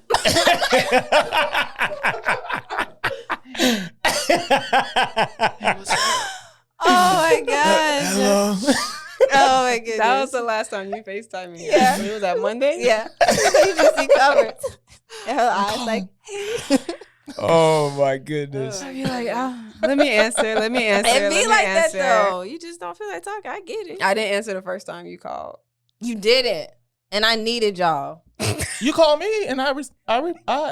Oh my gosh. Hello. Oh my goodness. That was the last time you FaceTime me. Yeah. It was that Monday? Yeah. You just see covered. And her eyes like, hey. Oh my goodness. I'd be like, let me answer. It be like that though. You just don't feel like talking. I get it. I didn't answer the first time you called. You didn't. And I needed y'all. You call me and I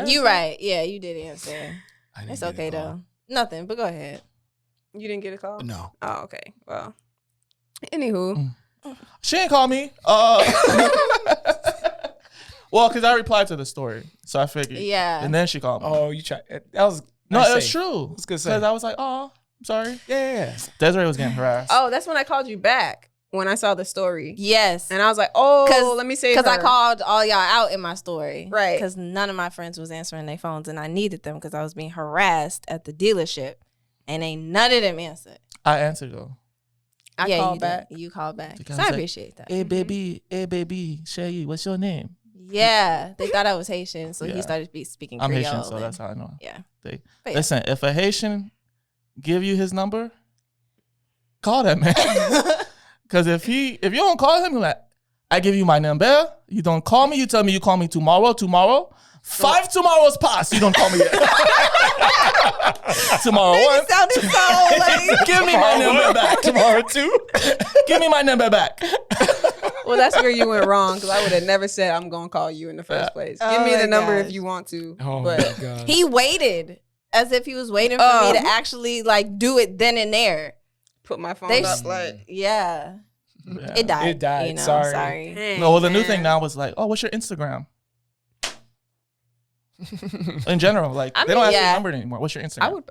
You right. Yeah, you did answer. I didn't It's get okay it all. though. Nothing, but go ahead. You didn't get a call? No. Oh, okay. Well, anywho. She ain't call me. Well, because I replied to the story, so I figured. Yeah. And then she called me. Oh, you tried. That was no, nice it's save. true. It's good save. Because I was like, oh, I'm sorry. Yeah. Desiree was getting harassed. Oh, that's when I called you back when I saw the story. Yes. And I was like, oh, let me say Because I called all y'all out in my story. Right. Because none of my friends was answering their phones and I needed them because I was being harassed at the dealership. And ain't none of them answered. I answered though. I yeah, called you back. Did. You called back. Because So I I was like, appreciate that. Hey baby, Shay, what's your name? Yeah. They thought I was Haitian, so Yeah. he started speaking I'm Creole. Haitian, so and- that's how I know. Yeah. They But yeah. listen. If a Haitian give you his number, call that man. Because if you don't call him, like, I give you my number. You don't call me. You tell me you call me tomorrow. 5 tomorrows pass. You don't call me yet. Tomorrow one. It sounded so like Give me my number back. Tomorrow too. Give me my number back. Well, that's where you went wrong because I would have never said I'm going to call you in the first place. Oh Give me my the number gosh. if you want to. Oh but my god. he waited as if he was waiting for me to actually like do it then and there. put my phone They up sh- like, Yeah. Yeah. It died. It died. You know, Sorry. dang, No, well, the new man. thing now was like, oh, what's your Instagram? In general, like I they don't mean, ask yeah. your number anymore. What's your Instagram?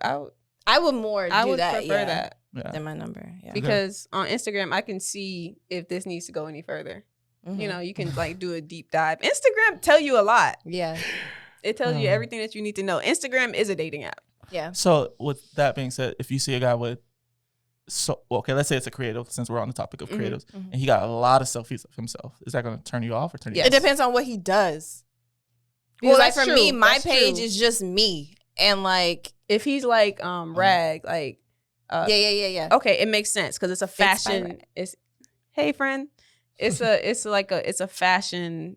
I would more I do would that, prefer yeah, that Yeah. than my number. Yeah. because on Instagram I can see if this needs to go any further. Mhm. You know, you can like do a deep dive. Instagram tell you a lot. Yeah. It tells you everything that you need to know. Instagram is a dating app. Yeah. So with that being said, if you see a guy with let's say it's a creative, since we're on the topic of Mhm, creatives, and he got a lot of selfies of himself, is that going to turn you off or turn you Yes. It depends on what he does. Well, Because like that's for me, true. my That's page true. is just me. And like If he's like rag, like yeah. okay, it makes sense because it's a by fashion. rag. It's hey friend, it's a fashion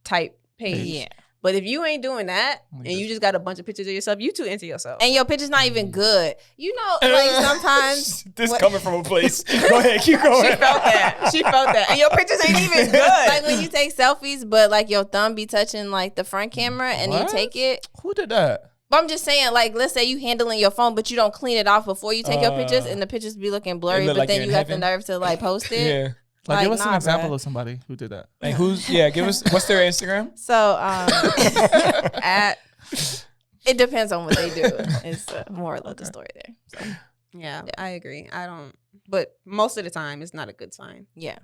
type page. Yeah. But if you ain't doing that Like and you this. just got a bunch of pictures of yourself, you too into yourself. And your picture's not even good. You know, like sometimes this what- coming from a place. Go ahead, keep going. She felt that. She felt that. And your pictures ain't even good. like when you take selfies, but like your thumb be touching like the front camera and What? you take it. Who did that? But I'm just saying, like, let's say you handling your phone, but you don't clean it off before you take your pictures, and the pictures be looking blurry, look but like then you're you in have the heaven. nerve to like post it. Yeah. Like, give us an nah, example bruh. of somebody who did that. Like who's give us what's their Instagram? So At it depends on what they do. It's more of the story there. So, yeah, I agree. I don't, but most of the time, it's not a good sign. yeah.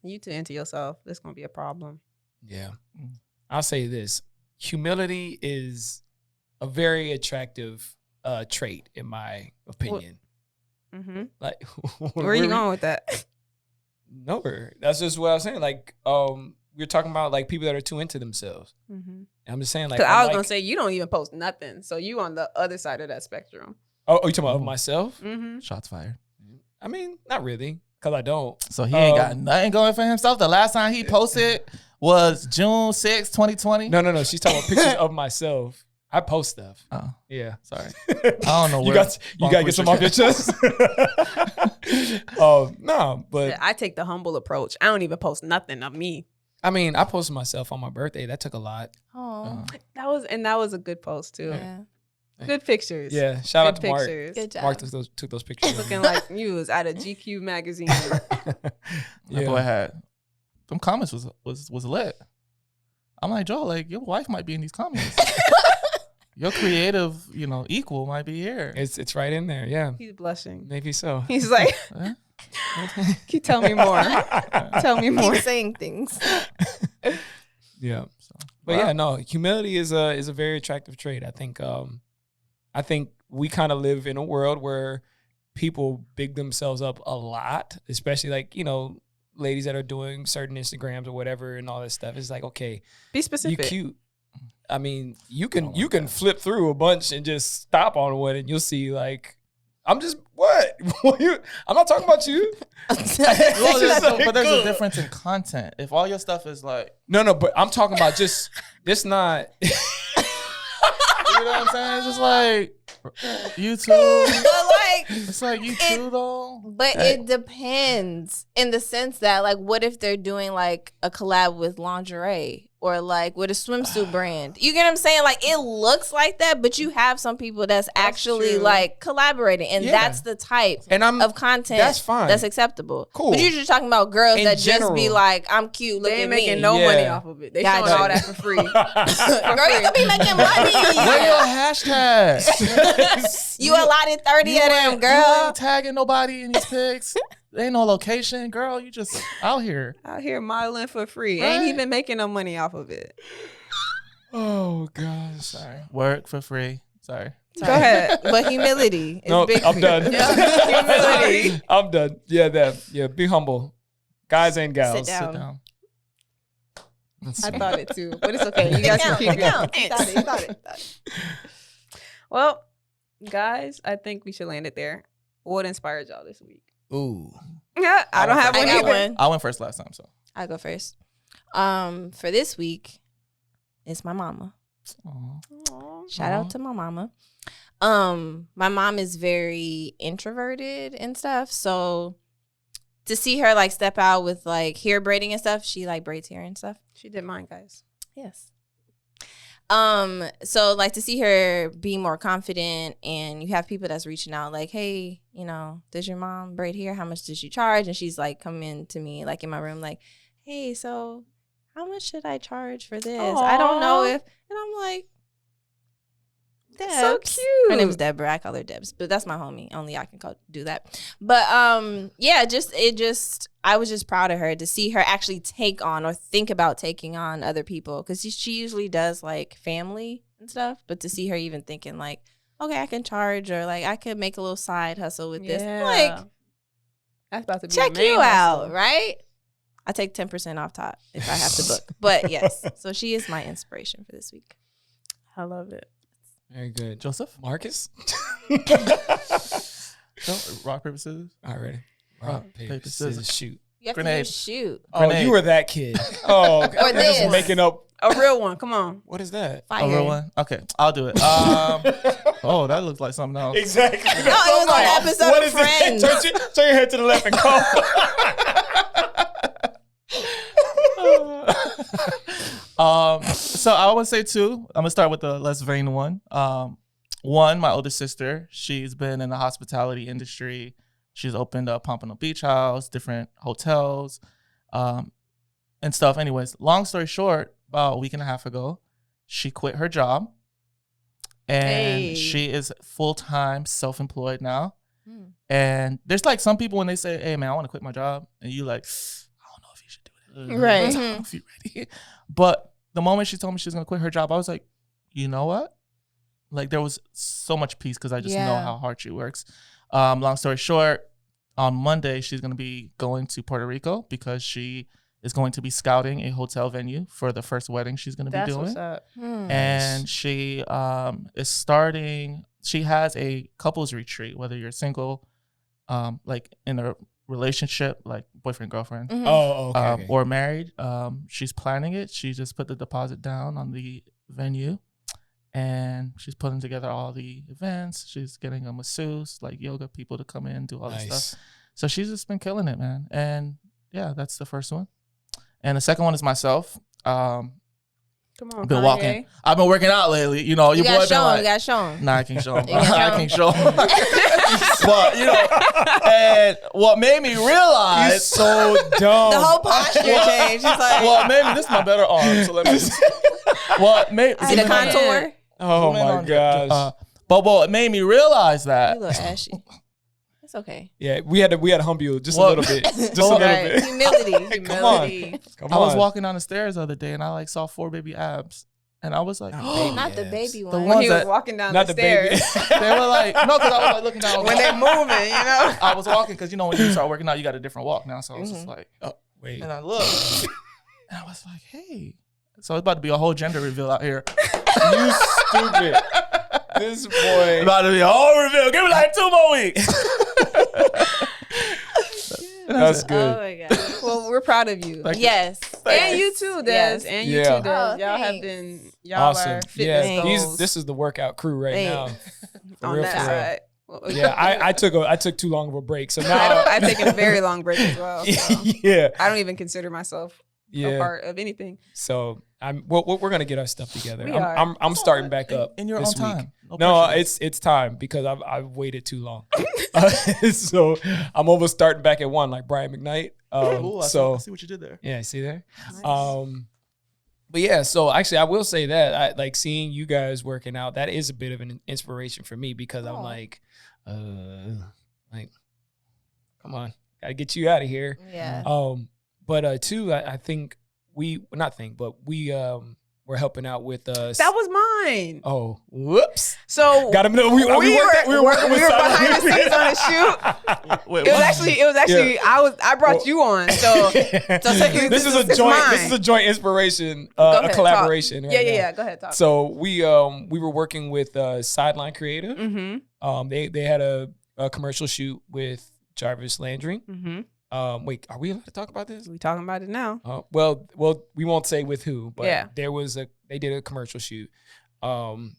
You too into yourself. That's gonna be a problem. Yeah. Mm. I'll say this. Humility is a very attractive trait in my opinion. Mm-hmm. Like Where are you going with that? Nowhere. That's just what I was saying. Like, we're talking about like people that are too into themselves. Mm-hmm. I'm just saying, like, Because I was like, gonna say you don't even post nothing, so you on the other side of that spectrum. oh, you talking about myself? Mm-hmm. Shots fired. I mean, not really, because I don't. So he ain't got nothing going for himself. The last time he posted was June 6, 2020. No. She's talking about pictures of myself. I post stuff. Oh, Yeah. sorry. I don't know You where. gotta get some off your chest. No, but I take the humble approach. I don't even post nothing of me. I mean, I posted myself on my birthday. That took a lot. Oh, That was a good post too. yeah. Good pictures. Yeah. Shout out Good to Mark. pictures. Good job. Mark took those pictures. of me. Looking like you was out of GQ magazine. That Yeah. boy had them comments was lit. I'm like, Joe, like your wife might be in these comments. Your creative, equal might be here. It's right in there. Yeah. He's blushing. Maybe so. He's like, Eh? can you tell me more? Tell me more. Keep saying things. Yeah. So, But wow. yeah, no, humility is a very attractive trait. I think we kind of live in a world where people big themselves up a lot, especially like, ladies that are doing certain Instagrams or whatever and all that stuff. It's like, okay, Be specific. you cute. I mean, you I can don't you like can that. flip through a bunch and just stop on one and you'll see like I'm just what? I'm not talking about you. Well, It's there's like, but there's a good. difference in content. If all your stuff is like, No, but I'm talking about just this not you know what I'm saying? It's just like YouTube. But like, It's like you too though. but it depends in the sense that like, what if they're doing like a collab with lingerie or like with a swimsuit brand? You get what I'm saying? Like it looks like that, but you have some people that's actually true. like collaborating, and Yeah. that's the type and I'm of content that's fine. that's acceptable. Cool. But you're just talking about girls In that just be general. like, I'm cute, look They ain't at making me. no Yeah. money off of it. They Gotcha. showing all that for free. Girl, you could be making money. Where your hashtags? You allotted 30 of them, You girl. ain't tagging nobody in these pics. There ain't no location, girl. You just out here. Out here modeling for free. Right. Ain't even making no money off of it. Oh gosh. Sorry. Work for free. Sorry. Go ahead. But humility is No, big. I'm for done. you. Humility. I'm done. Yeah, be humble. Guys and gals. Sit down. Sit down. Let's I see. thought it too, but it's okay. You guys can keep your You thought it. Well, guys, I think we should land it there. What inspired y'all this week? Ooh. Yeah, I don't have I one got either. one. I went first last time, so. I'll go first. For this week, it's my mama. Aw. Shout Aw. out to my mama. My mom is very introverted and stuff, so to see her like step out with like hair braiding and stuff, she like braids hair and stuff. She did mine, guys. Yes. So like to see her be more confident, and you have people that's reaching out like, hey, does your mom braid hair? How much does she charge? And she's like coming to me like in my room like, hey, so how much should I charge for this? I don't know Aw. if, and I'm like, Debs. So cute. Her name is Deborah. I call her Debs, but that's my homie. Only I can do that. But yeah, I was just proud of her to see her actually take on or think about taking on other people, because she usually does like family and stuff, but to see her even thinking like, okay, I can charge, or like I could make a little side hustle with this. I'm like, that's about to be check a main you out, hustle. right? I take 10% off top if I have to book. But yes, so she is my inspiration for this week. I love it. Very good. Joseph? Marcus? No, rock, paper, scissors? All right. Rock, paper, scissors, shoot. You have Grenade. to use shoot. Oh, Grenade. you were that kid. Oh, Or I'm just this. making up. A real one. Come on. What is that? Fire. A real one? Okay, I'll do it. Oh, that looks like something else. Exactly. No, it was on an episode What of is it? Friends. Turn your head to the left and call. So I would say two. I'm gonna start with the less vain one. One, my older sister. She's been in the hospitality industry She's opened a Pompano Beach House, different hotels, and stuff. Anyways, long story short, about a week and a half ago, she quit her job, and she is full-time self-employed now. And there's like some people when they say, "Hey man, I want to quit my job," and you like, I don't know if you should do it. Right. I don't know if you're ready. But the moment she told me she was gonna quit her job, I was like, you know what? Like there was so much peace because I just know how hard she works. Long story short, on Monday she's gonna be going to Puerto Rico because she is going to be scouting a hotel venue for the first wedding she's gonna be doing. What's up. And she is starting. She has a couples retreat, whether you're single, like in a relationship, like boyfriend, girlfriend, Okay. or married. She's planning it. She just put the deposit down on the venue, and she's putting together all the events. She's getting a masseuse, like yoga people to come in, do all this stuff. So she's just been killing it, man. And yeah, that's the first one. And the second one is myself. Come on, been walking. I've been working out lately. You know, your boy been like, you got shown. Nah, I can't show him. I can't show him. But you know, and what made me realize, you're so dumb. The whole posture changed. It's like, well, maybe this is my better arm. So let me. What made see the contour? Oh my gosh. But what made me realize that. You look ashy. It's okay. Yeah, we had to hump you just a little bit. Just a little bit. Humility. Come on. I was walking down the stairs the other day and I like saw 4 baby abs. And I was like, not the baby one. The When ones he was that, walking down not the the baby. stairs. they were like, no, because I was like looking down. When they're moving, you know? I was walking because, you know, when you start working out, you got a different walk now. So I was just like, Oh, wait. and I looked and I was like, hey. So it's about to be a whole gender reveal out here. You stupid. This boy. About to be a whole reveal. Give me like 2 more weeks. That's good. Oh my god. Well, we're proud of you. Thank you. Yes. And you too, Des. Yes. And you Yeah. too, Des. Oh, Y'all have thanks. been, y'all Awesome. are Yeah, fitness goals this is the workout crew right Thanks. now. For on real, that for real. side. Well, Yeah, I took too long of a break, so now I've taken a very long break as well. So. yeah, I don't even consider myself a part of anything. So we're gonna get our stuff together. We are. I'm starting back up in your own this time. week. No No, pressure. it's time because I've waited too long. So I'm almost starting back at 1 like Brian McKnight. Ooh, I see what you did there. Yeah, see there. Nice. But yeah, so actually I will say that I like seeing you guys working out. That is a bit of an inspiration for me because I'm like, come on, gotta get you out of here. Yeah. But two, I think we're helping out with That was mine. Oh, whoops! So Got him. We were working with behind the scenes on a shoot. Wait, It was actually I brought you on. So technically this is a it's joint. mine. This is a joint inspiration, Go a ahead, collaboration. talk. Right Yeah. now. Go ahead, talk. So we were working with Sideline Creative. Mm-hmm. They had a commercial shoot with Jarvis Landry. Mm-hmm. Wait, are we allowed to talk about this? We talking about it now. Well, we won't say with who, but Yeah. they did a commercial shoot, and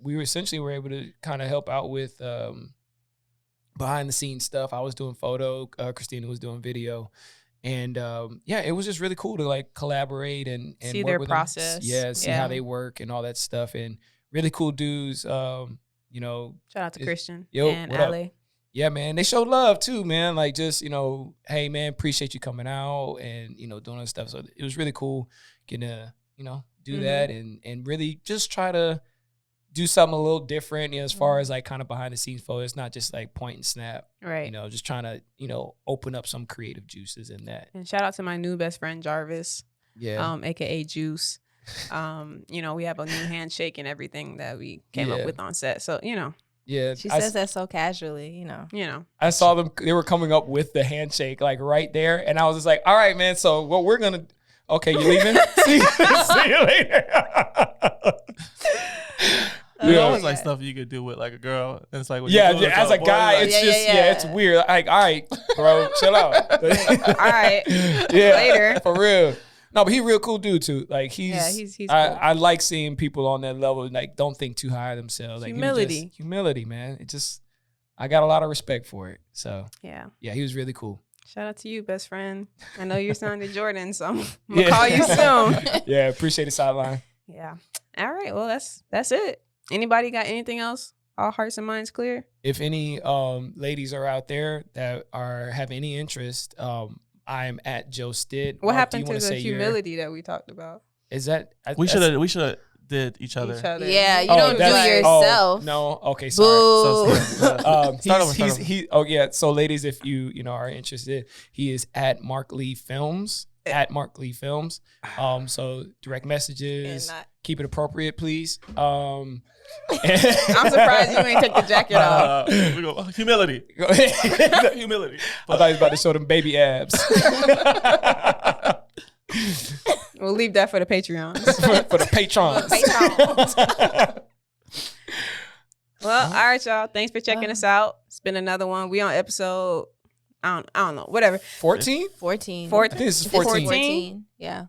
we were able to kind of help out with behind the scenes stuff. I was doing photo, Christina was doing video, and it was just really cool to like collaborate and See work their with process. them. See how they work and all that stuff, and really cool dudes. Shout out to Christian and what up? Ale. Yeah, man. They showed love too, man. Like just, hey man, appreciate you coming out and, doing that stuff. So it was really cool getting to, do that and really just try to do something a little different, as far as like kind of behind the scenes photos. It's not just like point and snap. Right. Just trying to, open up some creative juices in that. And shout out to my new best friend Jarvis. Yeah. AKA Juice. We have a new handshake and everything that we came up with on set. So, Yeah. She says that so casually, I saw them, they were coming up with the handshake like right there. And I was just like, all right, man. So what we're going to, okay, you leaving? see you later. There's always like stuff you could do with like a girl. And it's like, as a guy, it's it's weird. Like, all right, bro, chill out. all right. Yeah, Later. for real. No, but he's a real cool dude too. Like he's cool. I like seeing people on that level. Like, don't think too high of themselves. Like humility, man. I got a lot of respect for it. So yeah, he was really cool. Shout out to you, best friend. I know you're signed to Jordan, so I'm gonna call you soon. Yeah, appreciate the sideline. Yeah. All right. Well, that's it. Anybody got anything else all hearts and minds clear. If any ladies are out there that have any interest, I'm at Joe Stitt. What Mark, happened to the humility that we talked about? Is that we should have did each other. Yeah, you don't do yourself. Oh, no, okay, sorry. Boo. Oh yeah. So ladies, if you are interested, he is at Mark Lee Films. At Mark Lee Films. So direct messages. Keep it appropriate, please. I'm surprised you ain't take the jacket off. Humility. Humility. I thought he was about to show them baby abs. We'll leave that for the Patreons. for the patrons. Well, all right, y'all. Thanks for checking us out. It's been another one. We on episode, I don't know, whatever. 14? 14. I think this is 14. 14. Yeah.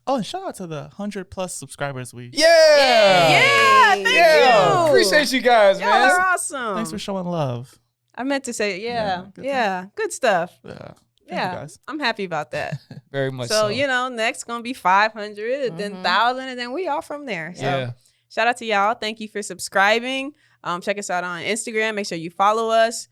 Oh, and shout out to the 100+ subscribers we. Yeah, thank you. Appreciate you guys, Y'all man. are awesome. Thanks for showing love. I meant to say, good stuff. Yeah. Yeah, you guys. I'm happy about that. Very much so. So, next going to be 500, and then 1,000, and then we all from there. So, shout out to y'all. Thank you for subscribing. Check us out on Instagram. Make sure you follow us.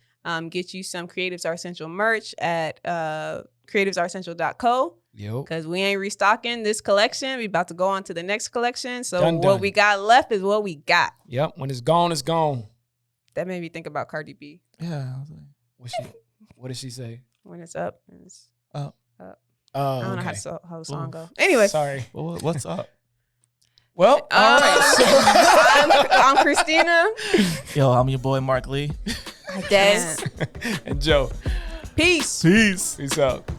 Get you some Creatives Are Essential merch at creativesaressential.co. Because we ain't restocking this collection. We about to go on to the next collection. So what we got left is what we got. Yep. When it's gone, it's gone. That made me think about Cardi B. Yeah. I was like, what did she say? When it's up, it's up. I Oh, don't know how the song go. Anyway. Sorry. Well, what's up? Well, all right. So I'm Christina. Yo, I'm your boy Mark Lee. Des. and Joe. Peace. Peace. Peace out.